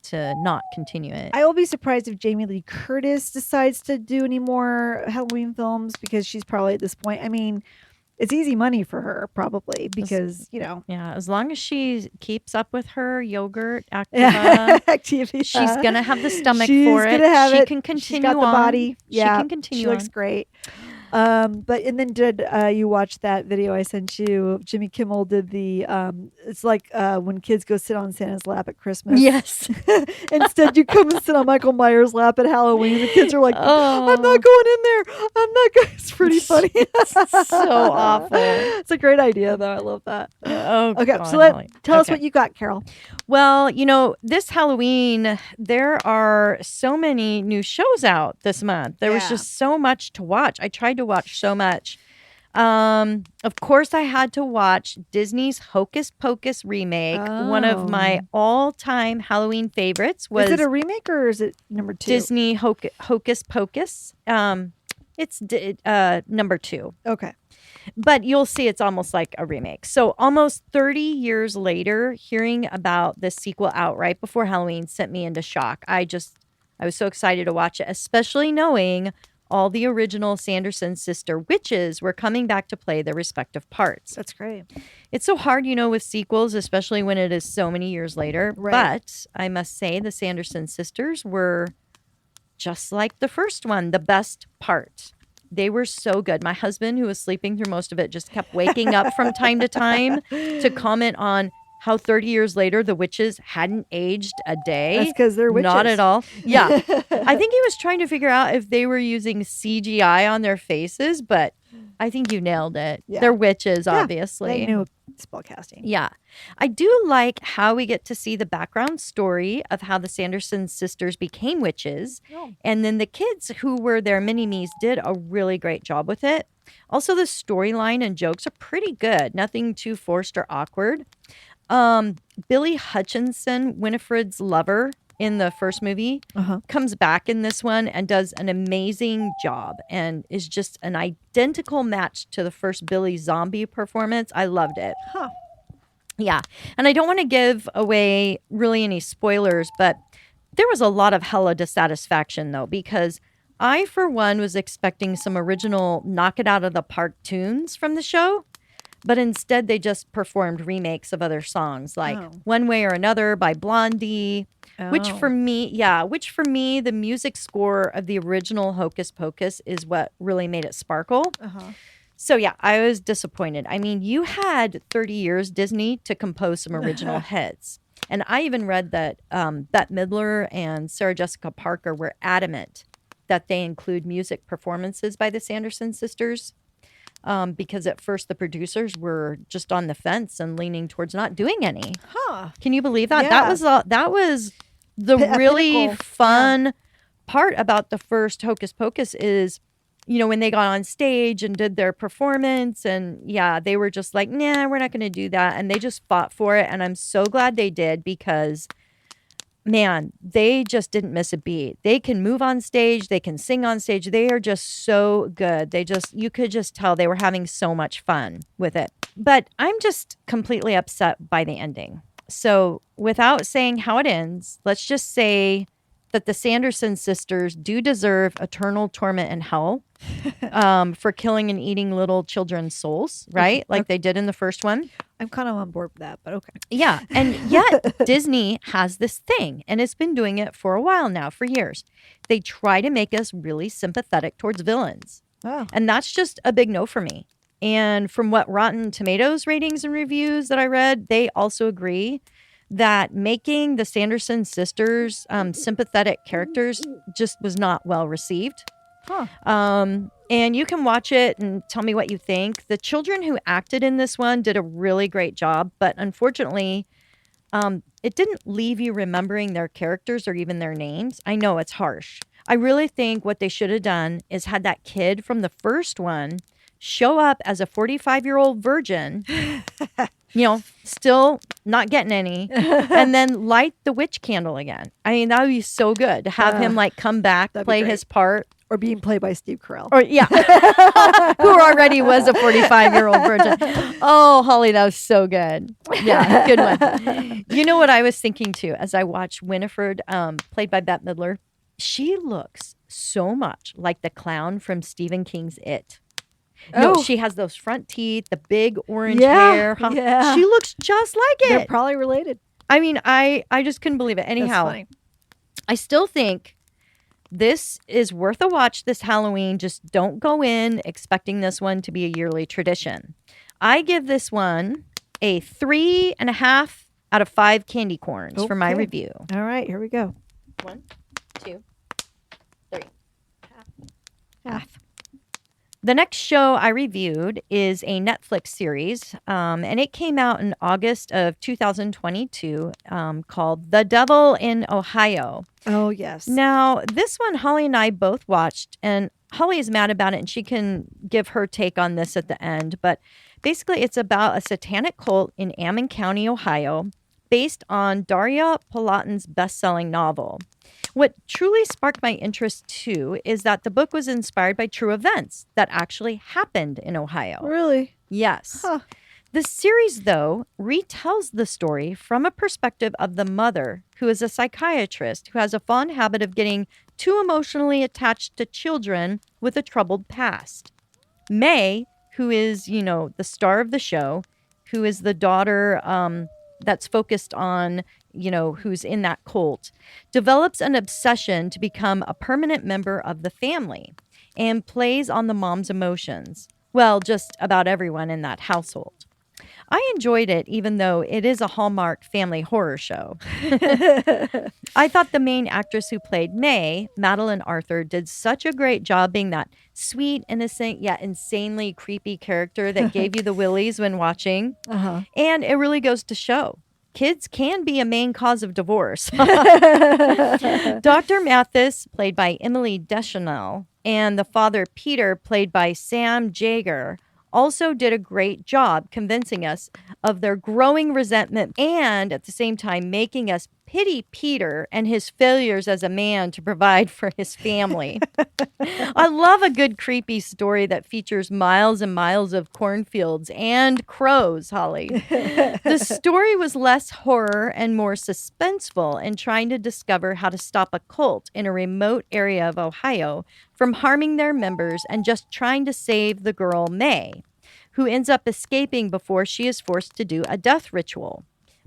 to not continue it. I will be surprised if Jamie Lee Curtis decides to do any more Halloween films because she's probably at this point. I mean, it's easy money for her probably because, Yeah, as long as she keeps up with her yogurt Activa, she's going to have the stomach for it. She can continue She's got the on. body. Yeah, she can continue she looks great. And then did you watch that video I sent you? Jimmy Kimmel did the it's like when kids go sit on Santa's lap at Christmas. Yes. Instead you come and sit on Michael Myers' lap at Halloween. The kids are like, I'm not going in there. I'm not going. It's pretty funny. So awful. It's a great idea though. I love that. Okay, God, so tell us what you got, Carol. Well, this Halloween, there are so many new shows out this month. There was just so much to watch. I tried to watch so much. Of course, I had to watch Disney's Hocus Pocus remake. One of my all-time Halloween favorites was... Is it a remake or is it number 2? Disney Hocus Pocus. It's number 2. Okay. But you'll see it's almost like a remake. So almost 30 years later, hearing about the sequel out right before Halloween sent me into shock. I was so excited to watch it, especially knowing all the original Sanderson sister witches were coming back to play their respective parts. That's great. It's so hard, with sequels, especially when it is so many years later. Right. But I must say the Sanderson sisters were just like the first one, the best part. They were so good. My husband, who was sleeping through most of it, just kept waking up from time to time to comment on how 30 years later the witches hadn't aged a day. That's because they're witches. Not at all. Yeah. I think he was trying to figure out if they were using CGI on their faces, but I think you nailed it. Yeah. They're witches, obviously. They knew spell casting. Yeah. I do like how we get to see the background story of how the Sanderson sisters became witches. Oh. And then the kids who were their mini-me's did a really great job with it. Also, the storyline and jokes are pretty good. Nothing too forced or awkward. Billy Hutchinson, Winifred's lover in the first movie, comes back in this one and does an amazing job and is just an identical match to the first Billy zombie performance. I loved it. Huh. Yeah. And I don't want to give away really any spoilers, but there was a lot of hella dissatisfaction though, because I, for one, was expecting some original knock it out of the park tunes from the show. But instead, they just performed remakes of other songs like One Way or Another by Blondie, which for me, the music score of the original Hocus Pocus is what really made it sparkle. So, yeah, I was disappointed. I mean, you had 30 years, Disney, to compose some original hits. And I even read that Bette Midler and Sarah Jessica Parker were adamant that they include music performances by the Sanderson sisters. Because at first the producers were just on the fence and leaning towards not doing any. Huh. Can you believe that? Yeah. That was the really fun part about the first Hocus Pocus is, when they got on stage and did their performance and they were just like, nah, we're not going to do that. And they just fought for it. And I'm so glad they did because man, they just didn't miss a beat. They can move on stage. They can sing on stage. They are just so good. You could just tell they were having so much fun with it. But I'm just completely upset by the ending. So without saying how it ends, let's just say that the Sanderson sisters do deserve eternal torment in hell for killing and eating little children's souls, right? Like they did in the first one. I'm kind of on board with that, but okay. Yeah. And yet Disney has this thing, and it's been doing it for a while now, for years. They try to make us really sympathetic towards villains. Oh. And that's just a big no for me. And from what Rotten Tomatoes ratings and reviews that I read, they also agree that making the Sanderson sisters sympathetic characters just was not well received. Huh. And you can watch it and tell me what you think. The children who acted in this one did a really great job, but unfortunately, it didn't leave you remembering their characters or even their names. I know it's harsh. I really think what they should have done is had that kid from the first one show up as a 45-year-old virgin, still not getting any, and then light the witch candle again. I mean, that would be so good to have him come back, play his part. Or being played by Steve Carell. Or yeah, who already was a 45-year-old virgin. Oh, Holly, that was so good. Yeah, good one. You know what I was thinking too as I watched Winifred, played by Bette Midler. She looks so much like the clown from Stephen King's It. No, she has those front teeth, the big orange hair. Huh? Yeah. She looks just like it. They're probably related. I mean, I just couldn't believe it. Anyhow, That's funny. I still think this is worth a watch this Halloween. Just don't go in expecting this one to be a yearly tradition. I give this one a 3.5 out of 5 candy corns for my review. All right, here we go. 1, 2, 3. Half. The next show I reviewed is a Netflix series, and it came out in August of 2022 called The Devil in Ohio. Oh, yes. Now, this one Holly and I both watched, and Holly is mad about it, and she can give her take on this at the end. But basically, it's about a satanic cult in Ammon County, Ohio, based on Daria Polatin's best-selling novel. What truly sparked my interest, too, is that the book was inspired by true events that actually happened in Ohio. Really? Yes. Huh. The series, though, retells the story from a perspective of the mother, who is a psychiatrist who has a fond habit of getting too emotionally attached to children with a troubled past. May, who is, the star of the show, who is the daughter that's focused on, who's in that cult, develops an obsession to become a permanent member of the family and plays on the mom's emotions. Well, just about everyone in that household. I enjoyed it, even though it is a Hallmark family horror show. I thought the main actress who played May, Madeline Arthur, did such a great job being that sweet, innocent, yet insanely creepy character that gave you the willies when watching. Uh-huh. And it really goes to show. Kids can be a main cause of divorce. Dr. Mathis, played by Emily Deschanel, and the father, Peter, played by Sam Jaeger, also did a great job convincing us of their growing resentment and at the same time making us pity Peter and his failures as a man to provide for his family. I love a good creepy story that features miles and miles of cornfields and crows, Holly. The story was less horror and more suspenseful in trying to discover how to stop a cult in a remote area of Ohio from harming their members and just trying to save the girl May, who ends up escaping before she is forced to do a death ritual.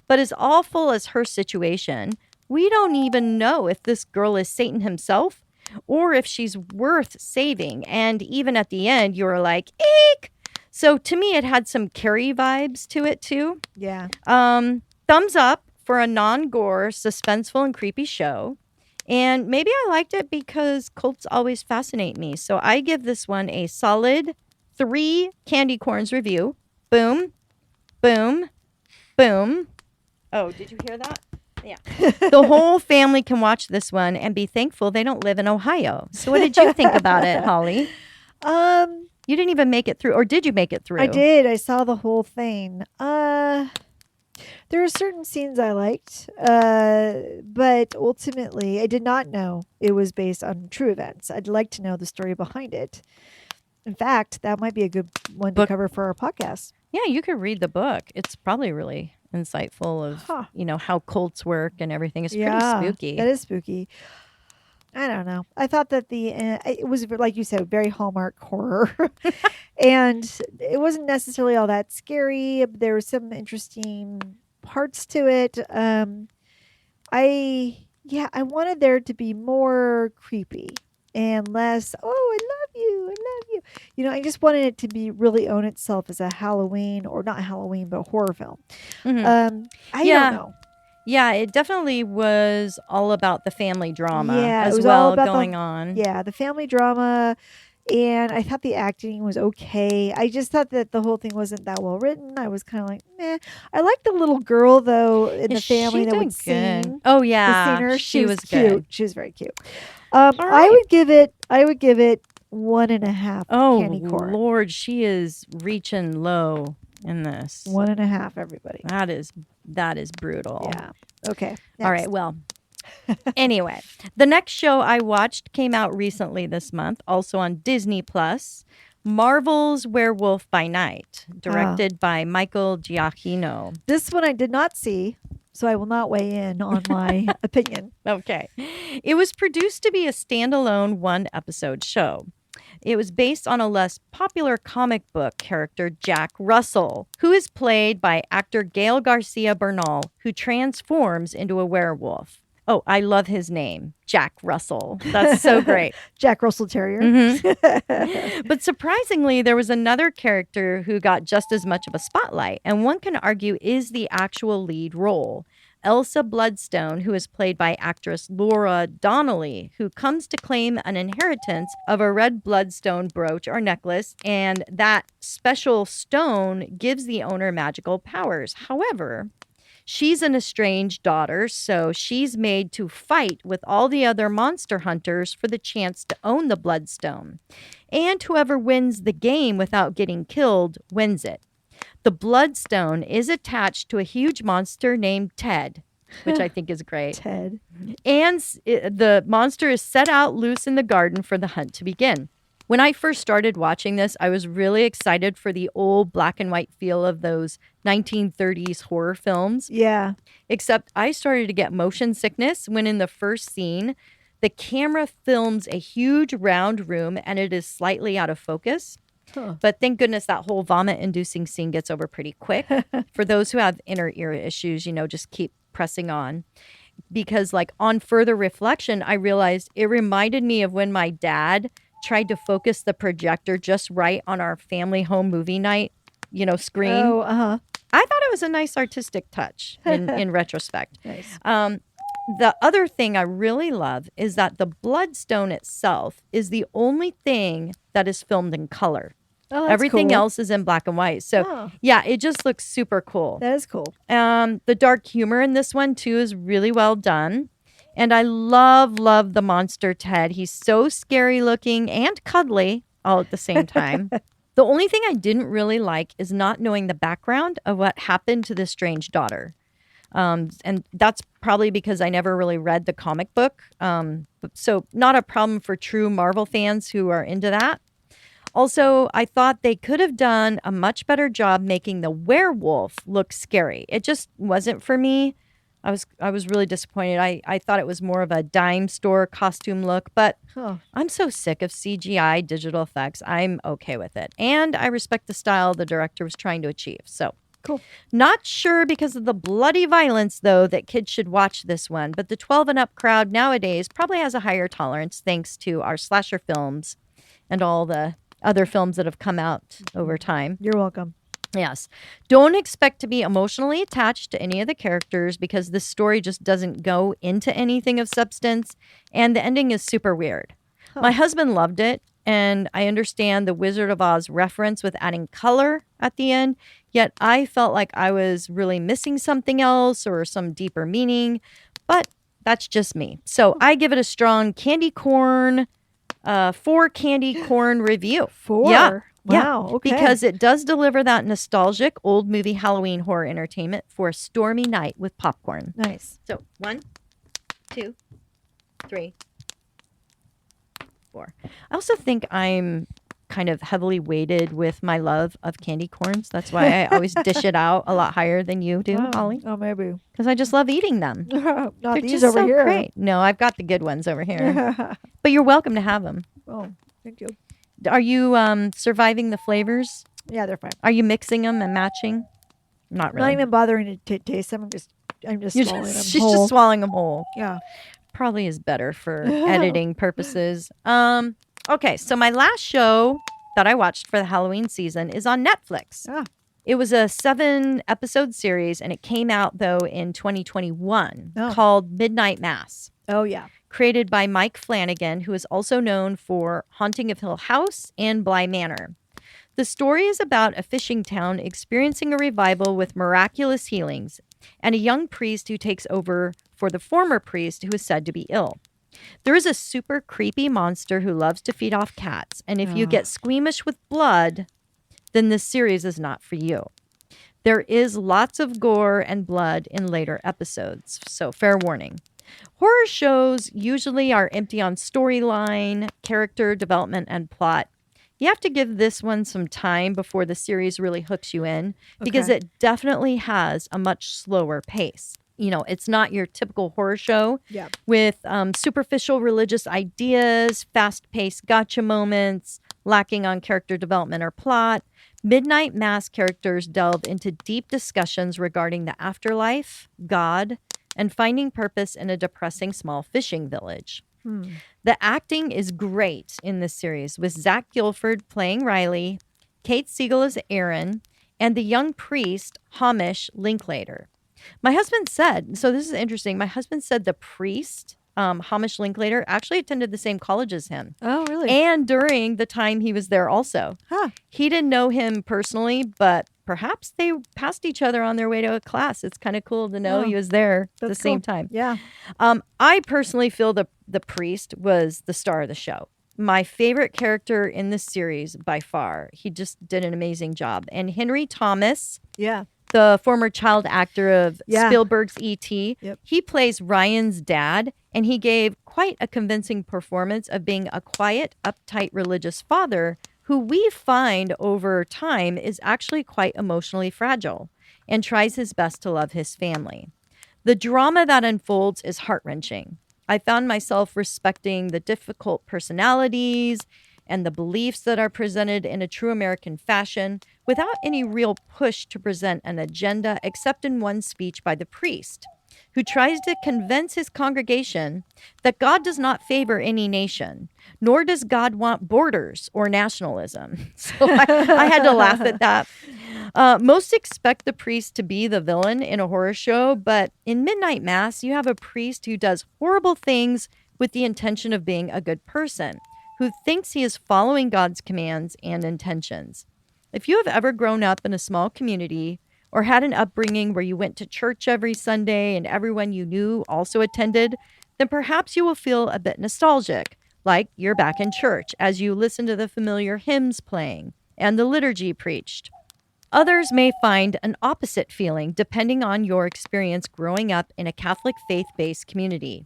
But as awful as her situation, we don't even know if this girl is Satan himself or if she's worth saving. And even at the end, you're like, eek! So to me, it had some Carrie vibes to it too. Yeah. Thumbs up for a non-gore, suspenseful, and creepy show. And maybe I liked it because cults always fascinate me. So I give this one a solid 3 candy corns review. Boom, boom, boom. Oh, did you hear that? Yeah. The whole family can watch this one and be thankful they don't live in Ohio. So what did you think about it, Holly? You didn't even make it through, or did you make it through? I did. I saw the whole thing. There are certain scenes I liked, but ultimately I did not know it was based on true events. I'd like to know the story behind it. In fact, that might be a good one to cover for our podcast. Yeah, you could read the book. It's probably really insightful of, how cults work and everything. It's pretty spooky. That is spooky. I don't know. I thought that it was, like you said, very Hallmark horror. And it wasn't necessarily all that scary. There were some interesting parts to it. I wanted there to be more creepy and less, oh, I love you. I just wanted it to be really own itself as a Halloween, or not Halloween, but horror film. Mm-hmm. I don't know. Yeah, it definitely was all about the family drama it as was well all about going on. Yeah, the family drama. And I thought the acting was okay. I just thought that the whole thing wasn't that well written. I was kind of like, meh. I liked the little girl, though, in the family that would sing. Oh, yeah. The singer. She was cute. good. She was very cute. I would give it 1.5 candy corn. Lord, she is reaching low in this. 1.5, everybody. That is brutal. Yeah. Okay. All right. Well, Anyway, the next show I watched came out recently this month, also on Disney Plus. Marvel's Werewolf by Night, directed by Michael Giacchino. This one I did not see, so I will not weigh in on my opinion. Okay. It was produced to be a standalone one-episode show. It was based on a less popular comic book character, Jack Russell, who is played by actor Gael Garcia Bernal, who transforms into a werewolf. Oh, I love his name, Jack Russell. That's so great. Jack Russell Terrier. Mm-hmm. But surprisingly, there was another character who got just as much of a spotlight, and one can argue is the actual lead role. Elsa Bloodstone, who is played by actress Laura Donnelly, who comes to claim an inheritance of a red bloodstone brooch or necklace, and that special stone gives the owner magical powers. However, she's an estranged daughter, so she's made to fight with all the other monster hunters for the chance to own the bloodstone. And whoever wins the game without getting killed wins it. The bloodstone is attached to a huge monster named Ted, which I think is great. Ted. And the monster is set out loose in the garden for the hunt to begin. When I first started watching this, I was really excited for the old black and white feel of those 1930s horror films. Yeah. Except I started to get motion sickness when in the first scene, the camera films a huge round room and it is slightly out of focus. Huh. But thank goodness that whole vomit-inducing scene gets over pretty quick. For those who have inner ear issues, just keep pressing on. Because on further reflection, I realized it reminded me of when my dad tried to focus the projector just right on our family home movie night, screen. Oh, uh-huh. I thought it was a nice artistic touch in retrospect. Nice. The other thing I really love is that the bloodstone itself is the only thing that is filmed in color. Oh, that's Everything cool. else is in black and white. So, yeah, it just looks super cool. That is cool. The dark humor in this one, too, is really well done. And I love the monster Ted. He's so scary looking and cuddly all at the same time. The only thing I didn't really like is not knowing the background of what happened to this strange daughter. And that's probably because I never really read the comic book. So not a problem for true Marvel fans who are into that. Also, I thought they could have done a much better job making the werewolf look scary. It just wasn't for me. I was really disappointed. I thought it was more of a dime store costume look, but I'm so sick of CGI digital effects. I'm okay with it. And I respect the style the director was trying to achieve. So cool. Not sure because of the bloody violence, though, that kids should watch this one. But the 12 and up crowd nowadays probably has a higher tolerance thanks to our slasher films and all the other films that have come out over time. You're welcome. Yes. Don't expect to be emotionally attached to any of the characters because this story just doesn't go into anything of substance. And the ending is super weird. My husband loved it. And I understand the Wizard of Oz reference with adding color at the end. Yet I felt like I was really missing something else or some deeper meaning. But that's just me. So I give it a strong candy corn, 4 candy corn review. 4? Yeah. Wow. Okay. Because it does deliver that nostalgic old movie Halloween horror entertainment for a stormy night with popcorn. Nice. So 1, 2, 3, 4. I also think I'm kind of heavily weighted with my love of candy corns. That's why I always dish it out a lot higher than you do, Holly. Oh, maybe. Because I just love eating them. Not They're these just over so here. great. No, I've got the good ones over here. But you're welcome to have them. Oh, thank you. Are you surviving the flavors? Yeah, they're fine. Are you mixing them and matching? Not really. Not even bothering to taste them. I'm just swallowing them She's whole. just swallowing them whole. Yeah. Probably is better for editing purposes. Okay, so my last show that I watched for the Halloween season is on Netflix. It was a 7-episode series, and it came out, though, in 2021 called Midnight Mass. Oh, yeah. Created by Mike Flanagan, who is also known for Haunting of Hill House and Bly Manor. The story is about a fishing town experiencing a revival with miraculous healings and a young priest who takes over for the former priest who is said to be ill. There is a super creepy monster who loves to feed off cats, and if you get squeamish with blood, then this series is not for you. There is lots of gore and blood in later episodes, so fair warning. Horror shows usually are empty on storyline, character development, and plot. You have to give this one some time before the series really hooks you in because Okay. it definitely has a much slower pace. You know, it's not your typical horror show Yeah. with superficial religious ideas, fast paced gotcha moments, lacking on character development or plot. Midnight Mass characters delve into deep discussions regarding the afterlife, God, and finding purpose in a depressing small fishing village. The acting is great in this series, with Zach Gilford playing Riley, Kate Siegel as Aaron, and the young priest, Hamish Linklater. My husband said, so this is interesting, my husband said the priest, Hamish Linklater, actually attended the same college as him. Oh, really? And during the time he was there also. Huh. He didn't know him personally, but perhaps they passed each other on their way to a class. It's kind of cool to know Oh, he was there at the that's same cool. time. Yeah. I personally feel the priest was the star of the show. My favorite character in this series by far. He just did an amazing job. And Henry Thomas, Yeah. the former child actor of Yeah. Spielberg's E.T., Yep. he plays Ryan's dad, and he gave quite a convincing performance of being a quiet, uptight religious father who we find over time is actually quite emotionally fragile and tries his best to love his family. The drama that unfolds is heart-wrenching. I found myself respecting the difficult personalities and the beliefs that are presented in a true American fashion without any real push to present an agenda, except in one speech by the priest, who tries to convince his congregation that God does not favor any nation, nor does God want borders or nationalism. So I had to laugh at that. Most expect the priest to be the villain in a horror show, but in Midnight Mass, you have a priest who does horrible things with the intention of being a good person, who thinks he is following God's commands and intentions. If you have ever grown up in a small community or had an upbringing where you went to church every Sunday and everyone you knew also attended, then perhaps you will feel a bit nostalgic, like you're back in church as you listen to the familiar hymns playing and the liturgy preached. Others may find an opposite feeling depending on your experience growing up in a Catholic faith-based community.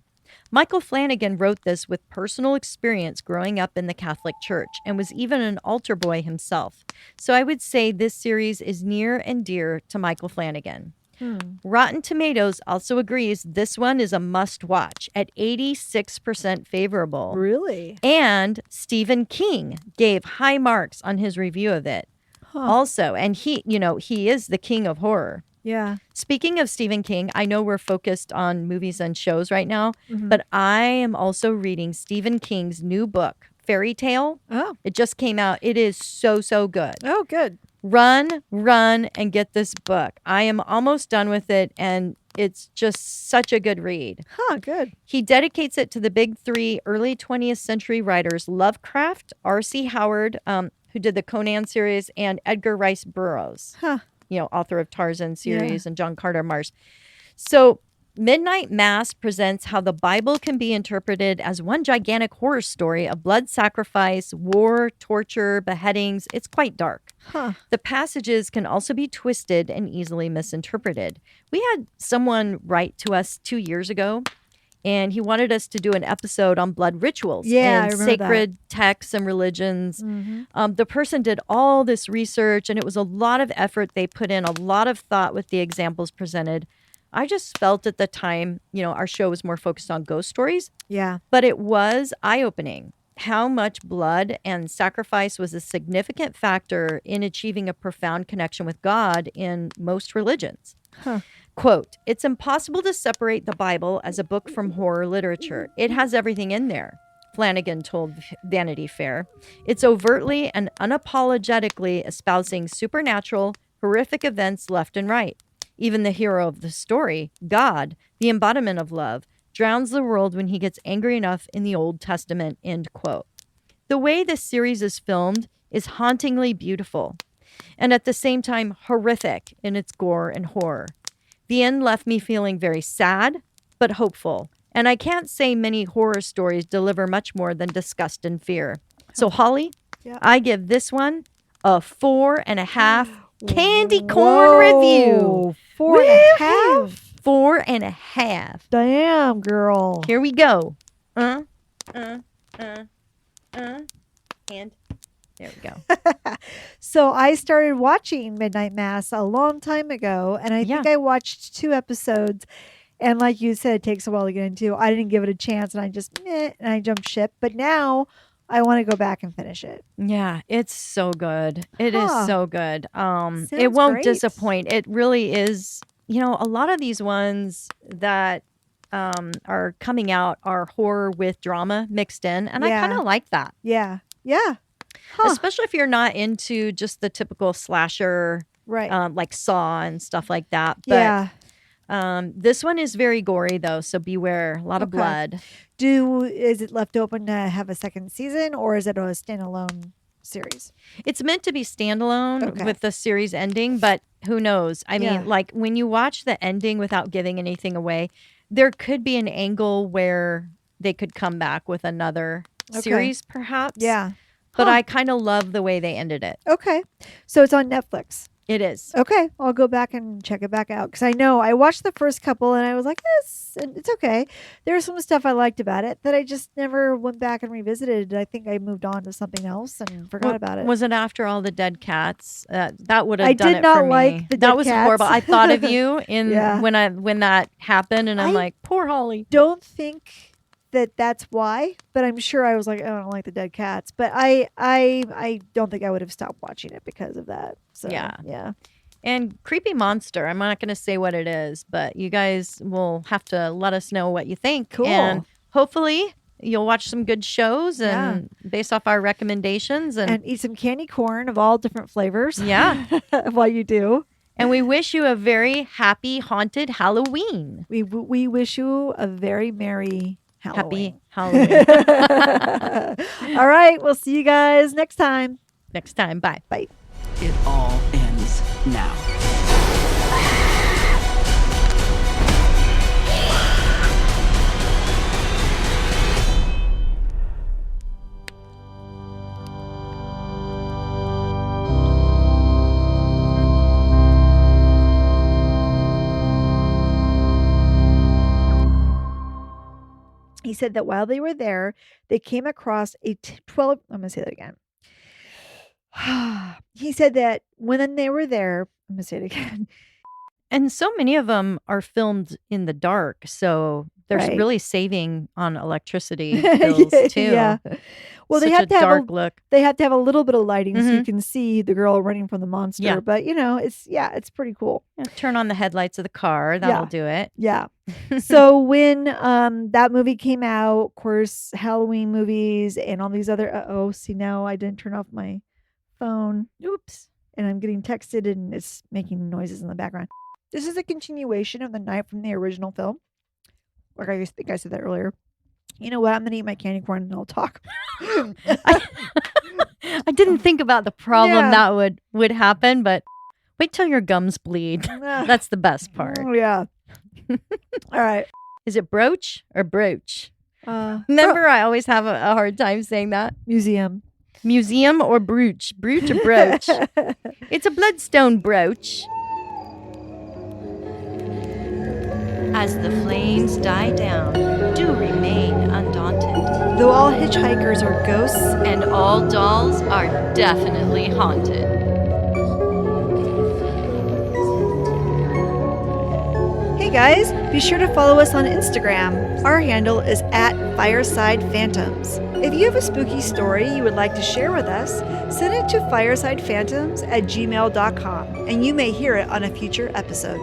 Michael Flanagan wrote this with personal experience growing up in the Catholic Church and was even an altar boy himself. So I would say this series is near and dear to Michael Flanagan. Rotten Tomatoes also agrees this one is a must-watch at 86% favorable. Really? And Stephen King gave high marks on his review of it. Also, and he is the king of horror. Yeah. Speaking of Stephen King, I know we're focused on movies and shows right now, Mhm. but I am also reading Stephen King's new book, Fairy Tale. Oh. It just came out. It is so, so good. Oh, good. Run, and get this book. I am almost done with it, and it's just such a good read. Huh, good. He dedicates it to the big three early 20th century writers, Lovecraft, R.C. Howard, who did the Conan series, and Edgar Rice Burroughs, Huh. Author of Tarzan series and John Carter Mars. So Midnight Mass presents how the Bible can be interpreted as one gigantic horror story of blood sacrifice, war, torture, beheadings. It's quite dark. Huh. The passages can also be twisted and easily misinterpreted. We had someone write to us 2 years ago, and he wanted us to do an episode on blood rituals Yeah, I and remember sacred texts and religions. Mhm. The person did all this research, and it was a lot of effort. They put in a lot of thought with the examples presented. I just felt at the time, our show was more focused on ghost stories, Yeah. but it was eye-opening how much blood and sacrifice was a significant factor in achieving a profound connection with God in most religions. Huh. Quote, "It's impossible to separate the Bible as a book from horror literature. It has everything in there," Flanagan told Vanity Fair. "It's overtly and unapologetically espousing supernatural, horrific events left and right. Even the hero of the story, God, the embodiment of love, drowns the world when he gets angry enough in the Old Testament," end quote. The way this series is filmed is hauntingly beautiful and at the same time horrific in its gore and horror. The end left me feeling very sad, but hopeful. And I can't say many horror stories deliver much more than disgust and fear. So, Holly, Yeah. I give this one a 4.5 candy corn review. 4.5? 4.5. Damn, girl. Here we go. And there we go. So I started watching Midnight Mass a long time ago, and I think I watched 2 episodes. And like you said, it takes a while to get into. I didn't give it a chance, and I just and I jumped ship. But now I want to go back and finish it. Yeah, it's so good. It is so good. Sounds it won't great. disappoint. It really is. You know, a lot of these ones that are coming out are horror with drama mixed in, and I kind of like that. Yeah. Yeah. Especially if you're not into just the typical slasher, right? Like Saw and stuff like that. But, this one is very gory though, so beware. A lot of blood. Is it left open to have a second season, or is it a standalone series? It's meant to be standalone with the series ending, but who knows? I mean, like when you watch the ending without giving anything away, there could be an angle where they could come back with another series, perhaps. Yeah. But I kind of love the way they ended it. Okay. So it's on Netflix. It is. Okay. I'll go back and check it back out. Because I know I watched the first couple and I was like, yes, it's okay. There's some stuff I liked about it that I just never went back and revisited. I think I moved on to something else and forgot about it. Was it after all the dead cats? That would have done I did it not for me. like the dead That was cats. horrible. I thought of you in Yeah. when that happened, and I'm like, poor Holly. Don't think that's why, but I'm sure I was like, oh, I don't like the dead cats. But I don't think I would have stopped watching it because of that. So yeah. And Creepy Monster, I'm not going to say what it is, but you guys will have to let us know what you think. Cool. And hopefully you'll watch some good shows and based off our recommendations. And eat some candy corn of all different flavors. Yeah. While you do. And we wish you a very happy, haunted Halloween. We wish you a very merry Halloween. Happy Halloween. All right. We'll see you guys next time. Next time. Bye. Bye. It all ends now. He said that while they were there, they came across a 12. I'm going to say that again. He said that when they were there, I'm going to say it again. And so many of them are filmed in the dark, so there's really saving on electricity bills too. Yeah. Well, they Such have a to have dark look. They have to have a little bit of lighting so you can see the girl running from the monster. Yeah. But it's pretty cool. Yeah, turn on the headlights of the car. That'll do it. Yeah. So when that movie came out, of course, Halloween movies and all these other. See, now I didn't turn off my phone. Oops. And I'm getting texted and it's making noises in the background. This is a continuation of the night from the original film. Like I think I said that earlier. You know what? I'm going to eat my candy corn and I'll talk. I didn't think about the problem that would happen, but wait till your gums bleed. That's the best part. Oh, yeah. All right. Is it brooch or brooch? Remember, I always have a hard time saying that. Museum or brooch? Brooch or brooch? It's a bloodstone brooch. As the flames die down, do remain undaunted. Though all hitchhikers are ghosts, and all dolls are definitely haunted. Hey guys, be sure to follow us on Instagram. Our handle is @FiresidePhantoms. If you have a spooky story you would like to share with us, send it to firesidephantoms@gmail.com and you may hear it on a future episode.